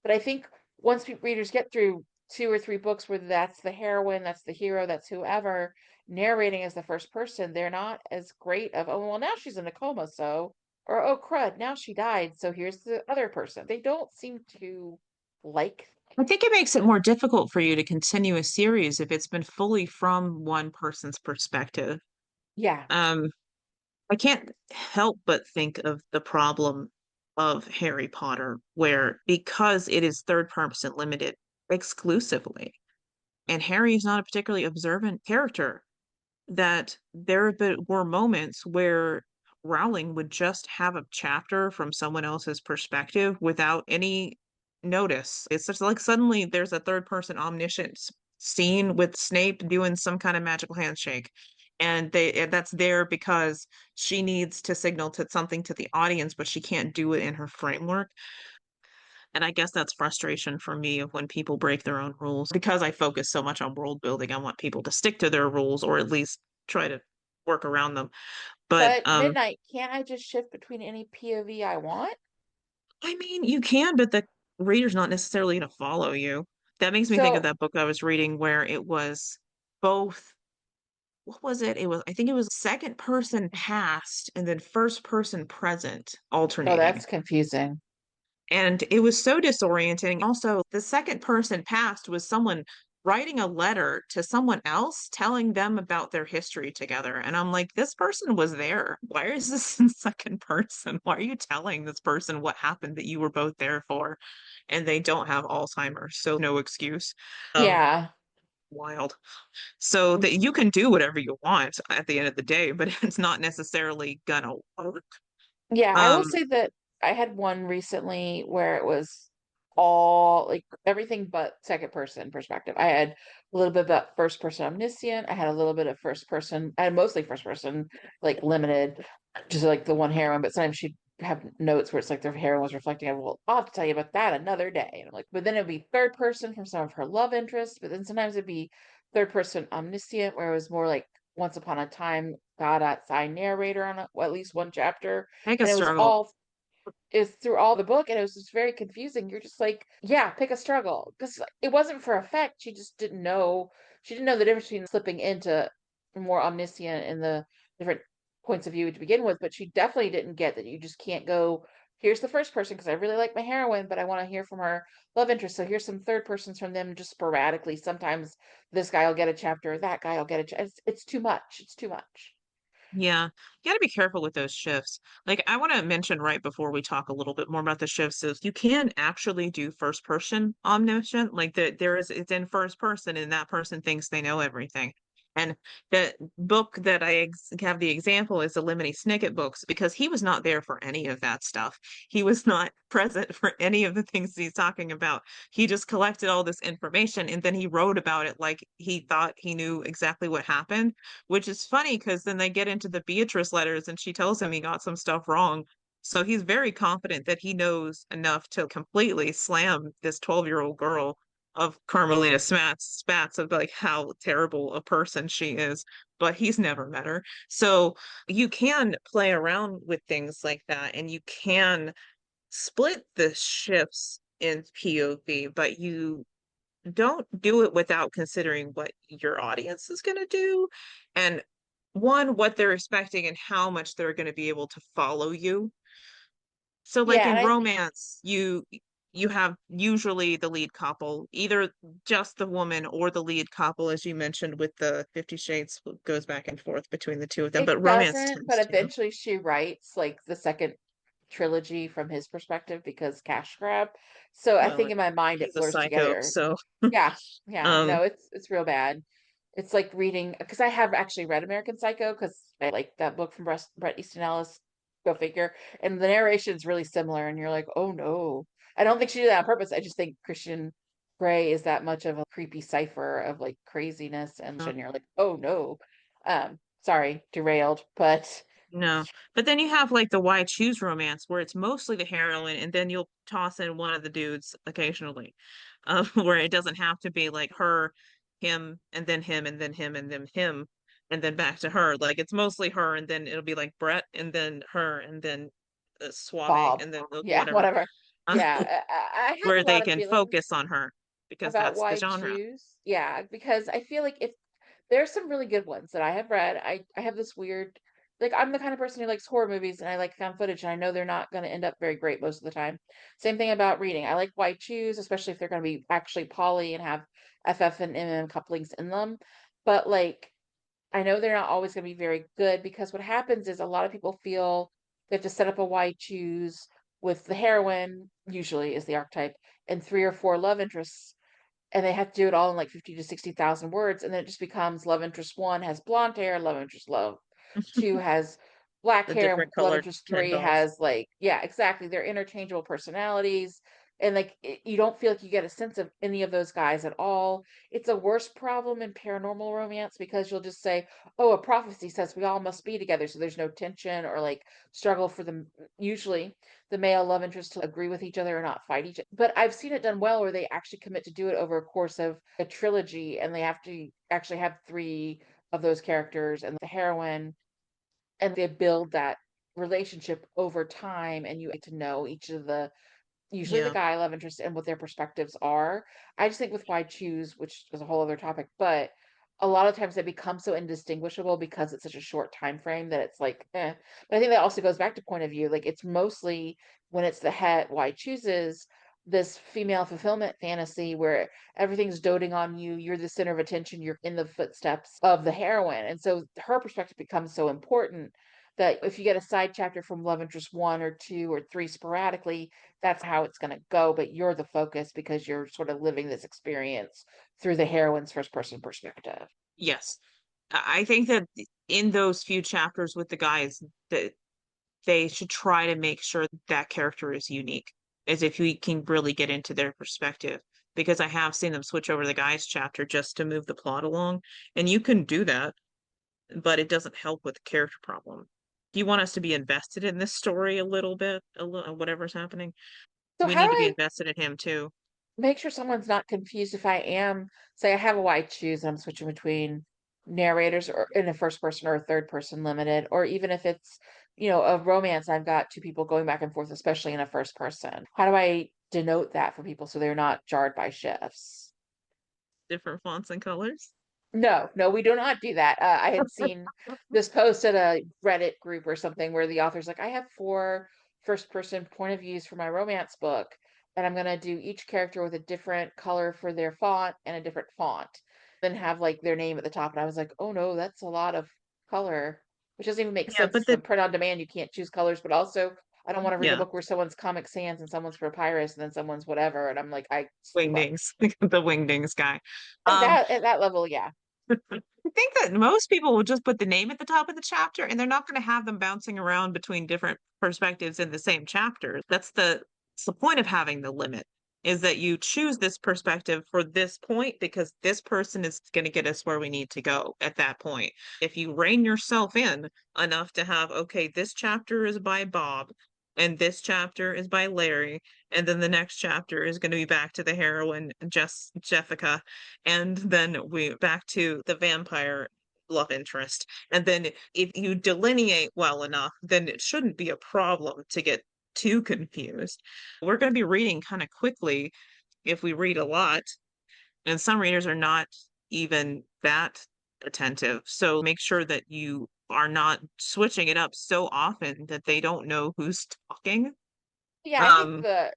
But I think once readers get through two or three books where that's the heroine, that's the hero, that's whoever, narrating as the first person, they're not as great of, oh, well, now she's in a coma, so, or oh, crud, now she died, so here's the other person. They don't seem to like, I think it makes it more difficult for you to continue a series if it's been fully from one person's perspective. yeah, Um, I can't help but think of the problem of Harry Potter, where because it is third person limited exclusively, and Harry is not a particularly observant character, that were moments where Rowling would just have a chapter from someone else's perspective without any notice. It's just like suddenly there's a third person omniscient scene with Snape doing some kind of magical handshake. And that's there because she needs to signal to something to the audience, but she can't do it in her framework. And I guess that's frustration for me of when people break their own rules. Because I focus so much on world building, I want people to stick to their rules or at least try to work around them. But but Midnight, can't I just shift between any POV I want? I mean, you can, but the reader's not necessarily going to follow you. That makes me think of So, that book I was reading where it was both, what was it? I think it was second person past and then first person present oh, alternating. that's confusing. And it was so disorienting. Also, the second person past was someone writing a letter to someone else telling them about their history together. And I'm like, this person was there. Why is this in second person? Why are you telling this person what happened that you were both there for? And they don't have Alzheimer's, so no excuse. Yeah. Wild. So that you can do whatever you want at the end of the day, but it's not necessarily gonna work. Yeah, I will Um, say that I had one recently where it was all like everything but second person perspective. I had a little bit about first person omniscient. I had a little bit of first person. I had mostly first person, like limited, just like the one heroine. But sometimes she'd have notes where it's like the heroine was reflecting on, well, I'll have to tell you about that another day. And I'm like, but then it'd be third person from some of her love interests. But then sometimes it'd be third person omniscient, where it was more like once upon a time God outside narrator on at least one chapter, Make a and it was struggle. all is through all the book, and it was just very confusing. You're just like, yeah, pick a struggle, because it wasn't for effect. She just didn't know. She didn't know the difference between slipping into more omniscient and the different points of view to begin with. But she definitely didn't get that you just can't go. Here's the first person because I really like my heroine, but I want to hear from her love interest. So here's some third persons from them just sporadically. Sometimes this guy will get a chapter, that guy will get a. It's too much. It's too much. Yeah, you got to be careful with those shifts. Like, I want to mention right before we talk a little bit more about the shifts is you can actually do first person omniscient. Like, it's in first person, and that person thinks they know everything. And the book that have the example is the Lemony Snicket books because he was not there for any of that stuff. He was not present for any of the things he's talking about. He just collected all this information and then he wrote about it like he thought he knew exactly what happened, which is funny because then they get into the Beatrice letters and she tells him he got some stuff wrong. So he's very confident that he knows enough to completely slam this 12-year-old girl of Carmelita Spats of like how terrible a person she is, but he's never met her. So you can play around with things like that and you can split the shifts in POV, but you don't do it without considering what your audience is going to do and one, what they're expecting and how much they're going to be able to follow you. So like Yeah, and in I romance, you have usually the lead couple, either just the woman or the lead couple, as you mentioned with the 50 Shades goes back and forth between the two of them, it but romance doesn't, but tends to. eventually she writes like the second trilogy from his perspective because cash grab. So I Well, think in my mind it he's a blurs psycho, together. so Yeah, yeah, um no, it's real bad. It's like reading because I have actually read American Psycho because I like that book from Bret Easton Ellis. Go figure. And the narration is really similar, and you're like, oh no. I don't think she did that on purpose. I just think Christian. Gray is that much of a creepy cipher of like craziness, and you're like, oh no. Sorry, derailed, but No, but then you have like the why choose romance where it's mostly the heroine, and then you'll toss in one of the dudes occasionally, where it doesn't have to be like her, him, and then him, and then him, and then him, and then back to her. Like it's mostly her, and then it'll be like Brett, and then her, and then Suave, Bob. and then Yeah, whatever, whatever. Yeah, I have a where they lot of can feelings focus on her because about that's the why genre. choose. Yeah, because I feel like if there's some really good ones that I have read. I have this weird, like, I'm the kind of person who likes horror movies and I like found footage, and I know they're not going to end up very great most of the time. Same thing about reading. I like why choose, especially if they're going to be actually poly and have FF and MM couplings in them. But like, I know they're not always going to be very good because what happens is a lot of people feel they have to set up a why choose with the heroine, usually is the archetype, and three or four love interests, and they have to do it all in like 50 to 60,000 words, and then it just becomes love interest one has blonde hair, love interest love two has black The hair, and different love colored interest Ken three dolls. has like, yeah, exactly, they're interchangeable personalities, and like you don't feel like you get a sense of any of those guys at all. It's a worse problem in paranormal romance because you'll just say, oh, a prophecy says we all must be together, so there's no tension or like struggle for the, usually the male love interest, to agree with each other or not fight each other. But I've seen it done well where they actually commit to do it over a course of a trilogy, and they have to actually have three of those characters and the heroine, and they build that relationship over time, and you get to know each of the, usually the Yeah. guy love interest, and what their perspectives are. I just think with why choose, which is a whole other topic, but a lot of times they become so indistinguishable because it's such a short time frame that it's like, eh. But I think that also goes back to point of view. Like it's mostly when it's the head why chooses this female fulfillment fantasy where everything's doting on you, you're the center of attention, you're in the footsteps of the heroine. And so her perspective becomes so important that if you get a side chapter from love interest one or two or three sporadically, that's how it's going to go, but you're the focus because you're sort of living this experience through the heroine's first person perspective. Yes. I think that in those few chapters with the guys, that they should try to make sure that character is unique, as if we can really get into their perspective. Because I have seen them switch over the guys chapter just to move the plot along, and you can do that, but it doesn't help with the character problem. Do you want us to be invested in this story a little bit, a little, whatever's happening? So We how need do to be I invested in him too. make sure someone's not confused if I am, say I have a wide choose and I'm switching between narrators or in a first person or a third person limited, or even if it's, a romance, I've got two people going back and forth, especially in a first person. How do I denote that for people so they're not jarred by shifts? Different fonts and colors. No, no, we do not do that. I had seen this post at a Reddit group or something where the author's like, I have four first person point of views for my romance book, and I'm gonna do each character with a different color for their font and a different font, then have like their name at the top. And I was like, oh no, that's a lot of color, which doesn't even make Yeah, sense but because the in print on demand you can't choose colors, but also I don't want to read a yeah, book where someone's Comic Sans and someone's Papyrus and then someone's whatever, and I'm like, it's too wingdings, much. the wingdings guy. At Um, that level, yeah. I think that most people will just put the name at the top of the chapter and they're not going to have them bouncing around between different perspectives in the same chapter. That's the point of having the limit is that you choose this perspective for this point because this person is going to get us where we need to go at that point. If you rein yourself in enough to have, okay, this chapter is by Bob and this chapter is by Larry, and then the next chapter is going to be back to the heroine, Jessica, and then we back to the vampire love interest. And then if you delineate well enough, then it shouldn't be a problem to get too confused. We're going to be reading kind of quickly if we read a lot, and some readers are not even that attentive. So make sure that you are not switching it up so often that they don't know who's talking. Yeah, I think Um, the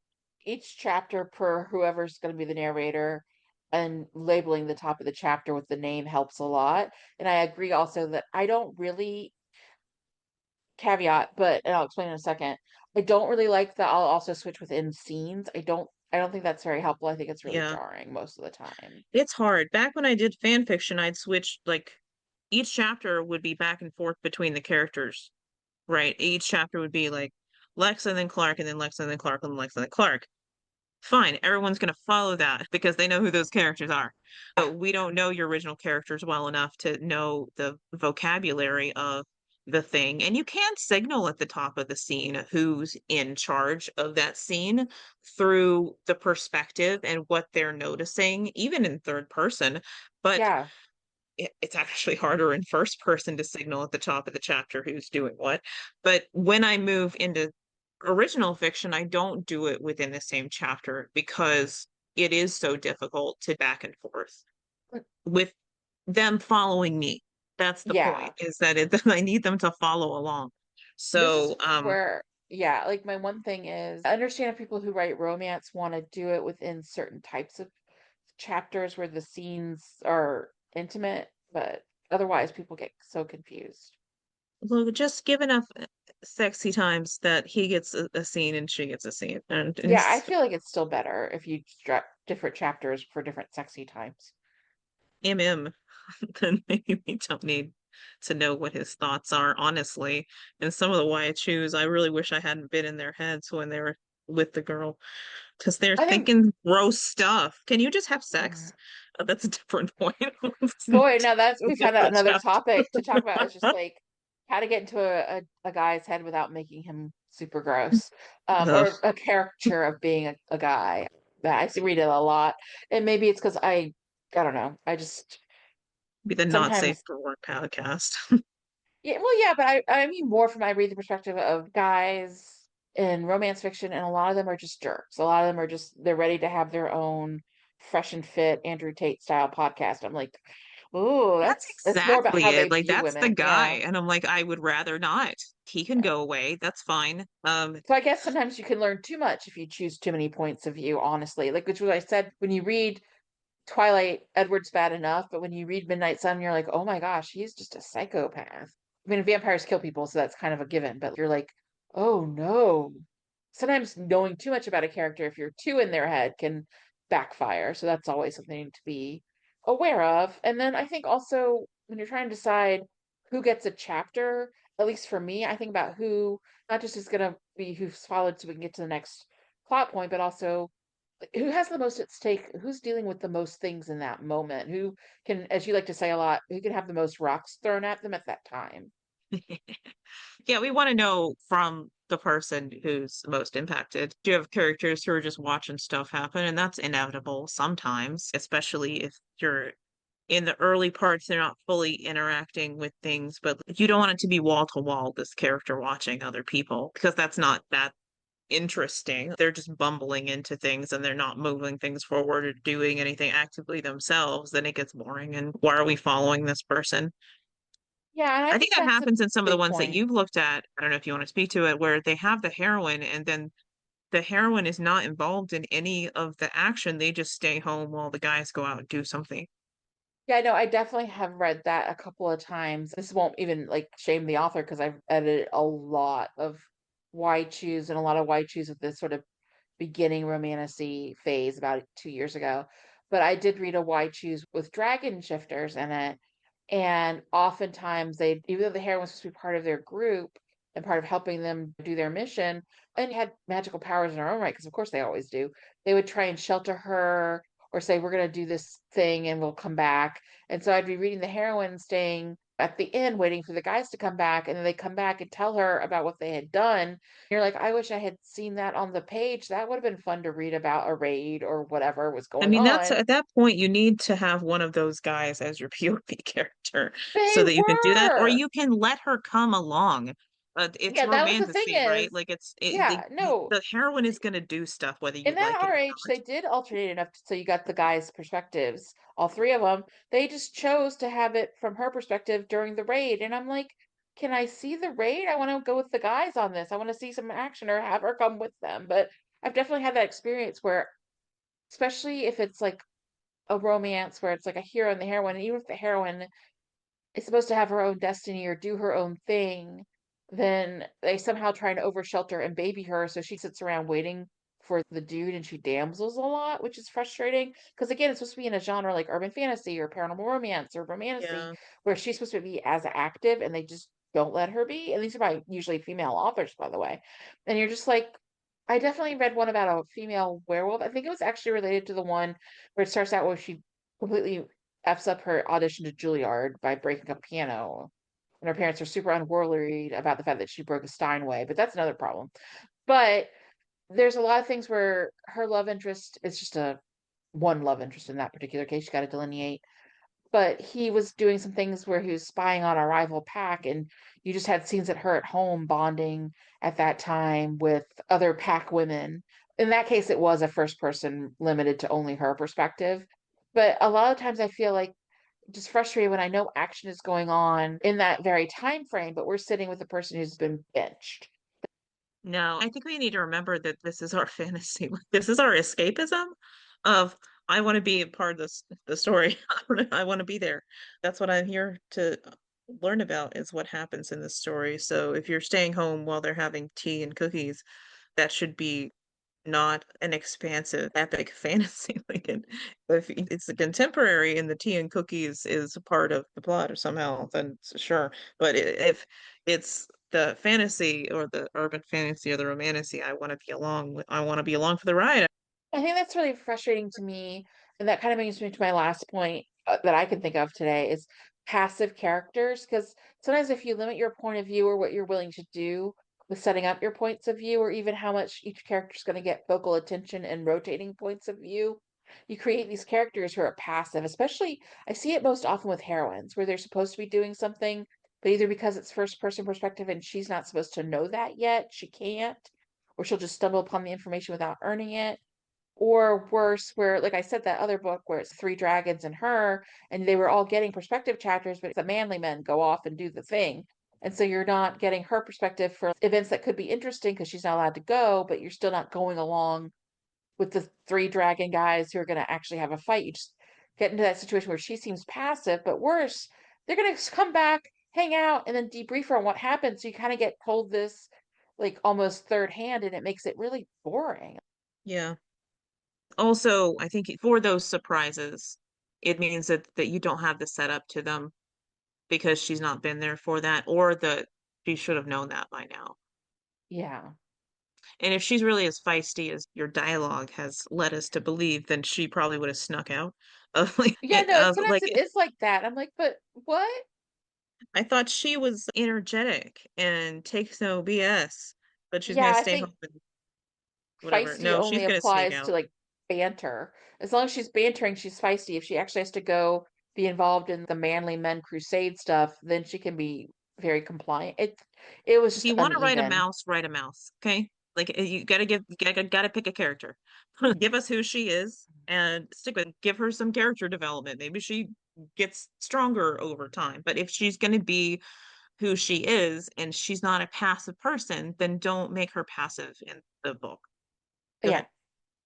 each chapter per whoever's going to be the narrator and labeling the top of the chapter with the name helps a lot. And I agree also that I don't really, caveat, but and I'll explain in a second. I don't really like that I'll also switch within scenes. I don't think that's very helpful. I think it's really yeah. jarring most of the time. It's hard. Back when I did fan fiction, I'd switch like each chapter would be back and forth between the characters, right? Each chapter would be like Lex and then Clark and then Lex and then Clark and Lex and then Clark. fine, everyone's going to follow that because they know who those characters are. But we don't know your original characters well enough to know the vocabulary of the thing. And you can signal at the top of the scene who's in charge of that scene through the perspective and what they're noticing, even in third person. But Yeah. it's actually harder in first person to signal at the top of the chapter who's doing what. But when I move into original fiction, I don't do it within the same chapter because it is so difficult to back and forth with them following me. That's the point, Yeah. is that I need them to follow along. This is So, where, yeah, like my one thing is I understand if people who write romance want to do it within certain types of chapters where the scenes are intimate, but otherwise people get so confused. look, just give enough sexy times that he gets a scene and she gets a scene, and Yeah, I it's feel like it's still better if you strap different chapters for different sexy times. MM. Then maybe we don't need to know what his thoughts are, honestly. And some of the why I choose, I really wish I hadn't been in their heads when they were with the girl, because they're I think, thinking gross stuff. Can you just have yeah. sex? That's a different point. Boy, now that's we found out Different another chapter. topic to talk about. Is just like how to get into a guy's head without making him super gross, Ugh, or a caricature of being a guy. That I see read it a lot, and maybe it's because I don't know. I just be the not safe sometimes for work podcast. yeah, well, yeah, but I mean more from I read the perspective of guys in romance fiction, and a lot of them are just jerks. A lot of them are just they're ready to have their own fresh and fit Andrew Tate style podcast. I'm like, oh, That's that's more about exactly how they it. Like view that's the women. guy. Yeah. And I'm like, I would rather not. He can go away. That's fine. So I guess sometimes you can learn too much if you choose too many points of view, honestly. Like which was I said when you read Twilight, Edward's bad enough, but when you read Midnight Sun, you're like, oh my gosh, he's just a psychopath. I mean, vampires kill people, so that's kind of a given, but you're like, oh no. Sometimes knowing too much about a character, if you're too in their head, can backfire. So that's always something to be aware of. And then I think also when you're trying to decide who gets a chapter, at least for me, I think about who not just is going to be who's followed so we can get to the next plot point, but also who has the most at stake, who's dealing with the most things in that moment, who can, as you like to say a lot, who can have the most rocks thrown at them at that time. yeah, we want to know from the person who's most impacted. Do you have characters who are just watching stuff happen? And that's inevitable sometimes, especially if you're in the early parts, they're not fully interacting with things, but you don't want it to be wall to wall, this character watching other people, because that's not that interesting. They're just bumbling into things and they're not moving things forward or doing anything actively themselves. Then it gets boring. And why are we following this person? Yeah, and I I think think that that's a happens in some of the big ones that point. you've looked at. I don't know if you want to speak to it, where they have the heroine and then the heroine is not involved in any of the action. They just stay home while the guys go out and do something. Yeah, no, I definitely have read that a couple of times. This won't even like shame the author because I've edited a lot of why choose and a lot of why choose of this sort of beginning romantasy phase about 2 years ago. But I did read a why choose with dragon shifters in it. And oftentimes they, even though the heroine was supposed to be part of their group and part of helping them do their mission, and had magical powers in her own right, because of course they always do, they would try and shelter her or say, we're going to do this thing and we'll come back. And so I'd be reading the heroine staying at the inn waiting for the guys to come back. And then they come back and tell her about what they had done. You're like, I wish I had seen that on the page. That would have been fun to read about a raid or whatever was I going mean, that's on. at that point, you need to have one of those guys as your POV character They so that you can do that, or were. you can let her come along. It's Yeah, that was the thing romantasy, right? is, Like yeah, no, the heroine is going to do stuff whether in you that like it or RH, they did alternate enough so you got the guys' perspectives, all three of them. They just chose to have it from her perspective during the raid, and I'm like, can I see the raid? I want to go with the guys on this. I want to see some action or have her come with them. But I've definitely had that experience where, especially if it's like a romance where it's like a hero and the heroine, and even if the heroine is supposed to have her own destiny or do her own thing, then they somehow try and over shelter and baby her, so she sits around waiting for the dude and she damsels a lot, which is frustrating. Because again, it's supposed to be in a genre like urban fantasy or paranormal romance or romantasy, yeah. where she's supposed to be as active and they just don't let her be. And these are by usually female authors, by the way. And you're just like, I definitely read one about a female werewolf. I think it was actually related to the one where it starts out where she completely f's up her audition to Juilliard by breaking a piano. And her parents are super unworried about the fact that she broke a Steinway, but that's another problem. But there's a lot of things where her love interest is just a one love interest in that particular case. You got to delineate, but he was doing some things where he was spying on a rival pack, and you just had scenes at her at home bonding at that time with other pack women. In that case, it was a first person limited to only her perspective. But a lot of times I feel like just frustrated when I know action is going on in that very time frame, but we're sitting with a person who's been benched. No, I think we need to remember that this is our fantasy. This is our escapism of I want to be a part of the story. I want to be there. That's what I'm here to learn about is what happens in this story. So if you're staying home while they're having tea and cookies, that should be not an expansive epic fantasy. If it's a contemporary and the tea and cookies is a part of the plot or somehow, then sure. But if it's the fantasy or the urban fantasy or the romantasy, I want to be along for the ride. I think that's really frustrating to me. And that kind of brings me to my last point that I can think of today is passive characters. Because sometimes if you limit your point of view or what you're willing to do with setting up your points of view, or even how much each character is going to get focal attention and rotating points of view, you create these characters who are passive. Especially, I see it most often with heroines where they're supposed to be doing something, but either because it's first person perspective and she's not supposed to know that yet, she can't, or she'll just stumble upon the information without earning it, or worse, where, like I said, that other book where it's three dragons and her, and they were all getting perspective chapters, but the manly men go off and do the thing. And so you're not getting her perspective for events that could be interesting because she's not allowed to go, but you're still not going along with the three dragon guys who are going to actually have a fight. You just get into that situation where she seems passive, but worse, they're going to come back, hang out, and then debrief her on what happened. So you kind of get told this like almost third hand, and it makes it really boring. Yeah. Also, I think for those surprises, it means that you don't have the setup to them because she's not been there for that, or that she should have known that by now. Yeah. And if she's really as feisty as your dialogue has led us to believe, then she probably would have snuck out of Yeah, no, sometimes like it is like that. I'm like, but what? I thought she was energetic and takes no BS, but she's Yeah, gonna I stay think home and whatever. feisty No, only she's gonna sneak applies to out. like banter. As long as she's bantering, she's feisty. If she actually has to go be involved in the manly men crusade stuff, then she can be very compliant. It was If just you want to uneven. write a mouse, okay? Like you gotta pick a character. Give us who she is and stick with give her some character development. Maybe she gets stronger over time. But if she's gonna be who she is and she's not a passive person, then don't make her passive in the book. Go Yeah. ahead.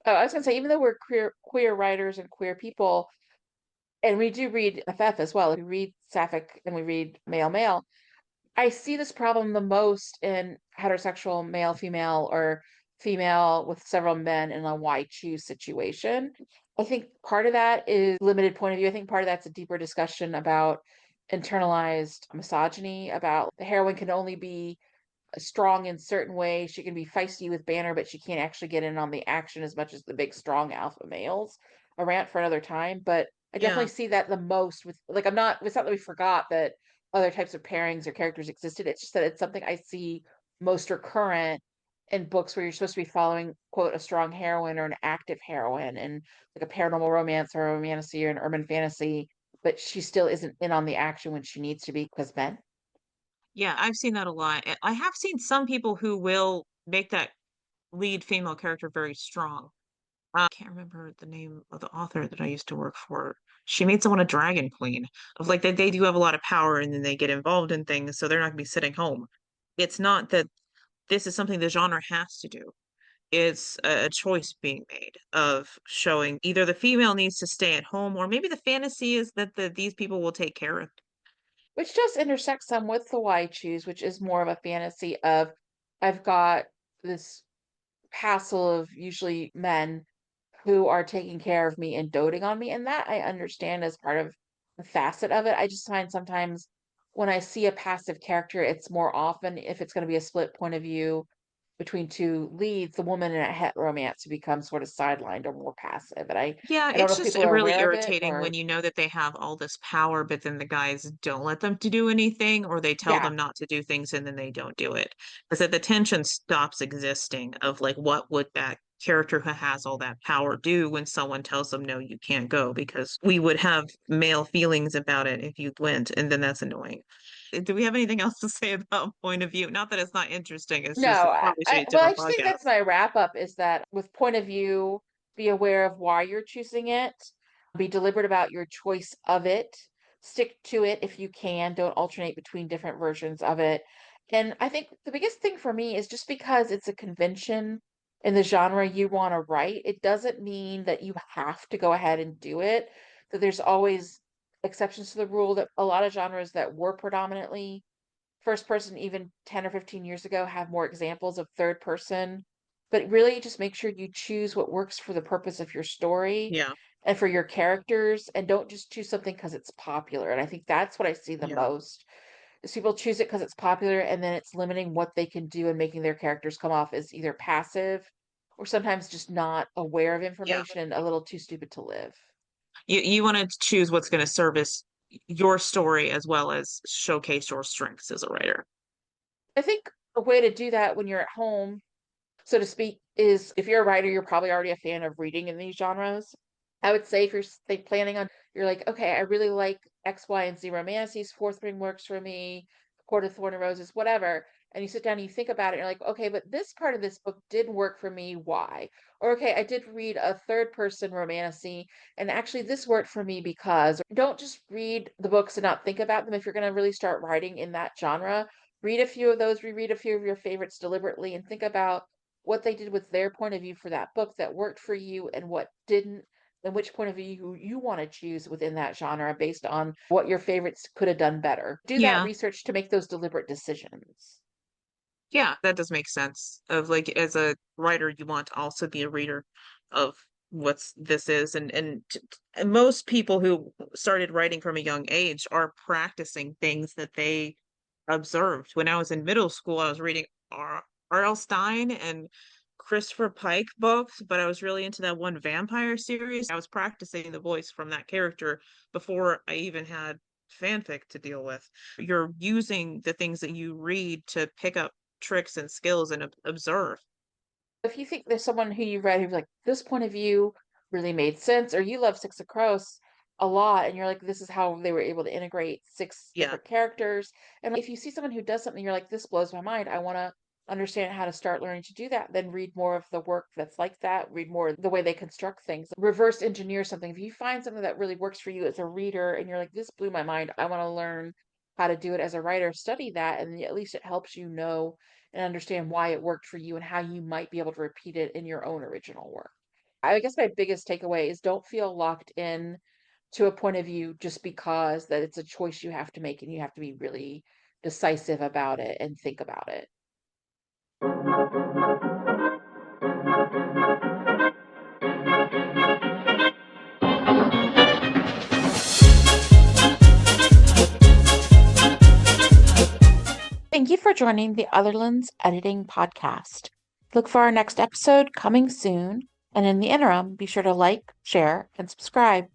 Oh, I was gonna say, even though we're queer writers and queer people, and we do read FF as well, we read Sapphic and we read male, I see this problem the most in heterosexual male female or female with several men in a why choose situation. I think part of that is limited point of view. I think part of that's a deeper discussion about internalized misogyny, about the heroine can only be strong in certain ways. She can be feisty with Banner, but she can't actually get in on the action as much as the big, strong alpha males. A rant for another time, but I definitely Yeah. see that the most with like it's not that we forgot that other types of pairings or characters existed. It's just that it's something I see most recurrent in books where you're supposed to be following, quote, a strong heroine or an active heroine and like a paranormal romance or a romantasy or an urban fantasy, but she still isn't in on the action when she needs to be because men. Yeah, I've seen that a lot. I have seen some people who will make that lead female character very strong. I can't remember the name of the author that I used to work for. She made someone a dragon queen of like they do have a lot of power and then they get involved in things, so they're not gonna be sitting home. It's not that this is something the genre has to do. It's a choice being made of showing either the female needs to stay at home or maybe the fantasy is that these people will take care of. Which does intersect some with the why choose, which is more of a fantasy of I've got this hassle of usually men who are taking care of me and doting on me. And that I understand as part of the facet of it. I just find sometimes when I see a passive character, it's more often if it's going to be a split point of view, between two leads, the woman in a het romance who becomes sort of sidelined or more passive. And Yeah, I don't know it's if just people are really aware of it irritating when or you know that they have all this power, but then the guys don't let them to do anything, or they tell yeah, them not to do things and then they don't do it. Because that the tension stops existing of like what would that character who has all that power do when someone tells them no, you can't go, because we would have male feelings about it if you went, and then that's annoying. Do we have anything else to say about point of view? Not that it's not interesting, it's no, just it probably should be a well, I different just think that's podcast. my wrap up is that with point of view, be aware of why you're choosing it, be deliberate about your choice of it, stick to it if you can, don't alternate between different versions of it. And I think the biggest thing for me is just because it's a convention in the genre you want to write, it doesn't mean that you have to go ahead and do it. That there's always exceptions to the rule that a lot of genres that were predominantly first person even 10 or 15 years ago have more examples of third person, but really just make sure you choose what works for the purpose of your story Yeah, and for your characters, and don't just choose something because it's popular. And I think that's what I see the yeah, most is people choose it because it's popular, and then it's limiting what they can do and making their characters come off as either passive or sometimes just not aware of yeah. information, a little too stupid to live. You want to choose what's going to service your story as well as showcase your strengths as a writer. I think a way to do that when you're at home, so to speak, is if you're a writer, you're probably already a fan of reading in these genres. I would say if you're planning on, you're like, okay, I really like X, Y, and Z romances. Fourth Ring works for me. Court of Thorn and Roses, whatever. And you sit down and you think about it. And you're like, okay, but this part of this book did work for me. Why? Or okay, I did read a third person romance, and actually this worked for me because. Don't just read the books and not think about them. If you're going to really start writing in that genre, read a few of those, reread a few of your favorites deliberately, and think about what they did with their point of view for that book that worked for you and what didn't, and which point of view you want to choose within that genre based on what your favorites could have done better. Do that Yeah. research to make those deliberate decisions. Yeah, that does make sense. Of like as a writer, you want to also be a reader of what's this is, and most people who started writing from a young age are practicing things that they observed. When I was in middle school, I was reading R.L. Stein and Christopher Pike books, but I was really into that one vampire series. I was practicing the voice from that character before I even had fanfic to deal with. You're using the things that you read to pick up tricks and skills and observe. If you think there's someone who you read who's like, this point of view really made sense, or you love Six of Crows a lot, and you're like, this is how they were able to integrate six Yeah. different characters. And if you see someone who does something, you're like, this blows my mind. I want to understand how to start learning to do that. Then read more of the work that's like that, read more the way they construct things, reverse engineer something. If you find something that really works for you as a reader and you're like, this blew my mind, I want to learn how to do it as a writer, study that, and at least it helps you know and understand why it worked for you and how you might be able to repeat it in your own original work. I guess my biggest takeaway is don't feel locked in to a point of view just because that it's a choice you have to make and you have to be really decisive about it and think about it. Thank you for joining the Otherlands Editing Podcast. Look for our next episode coming soon, and in the interim, be sure to like, share, and subscribe.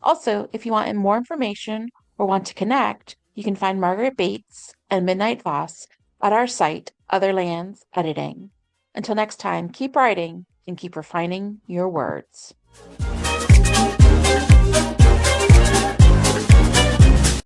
Also, if you want more information or want to connect, you can find Margaret Bates and Midnight Voss at our site, Otherlands Editing. Until next time, keep writing and keep refining your words.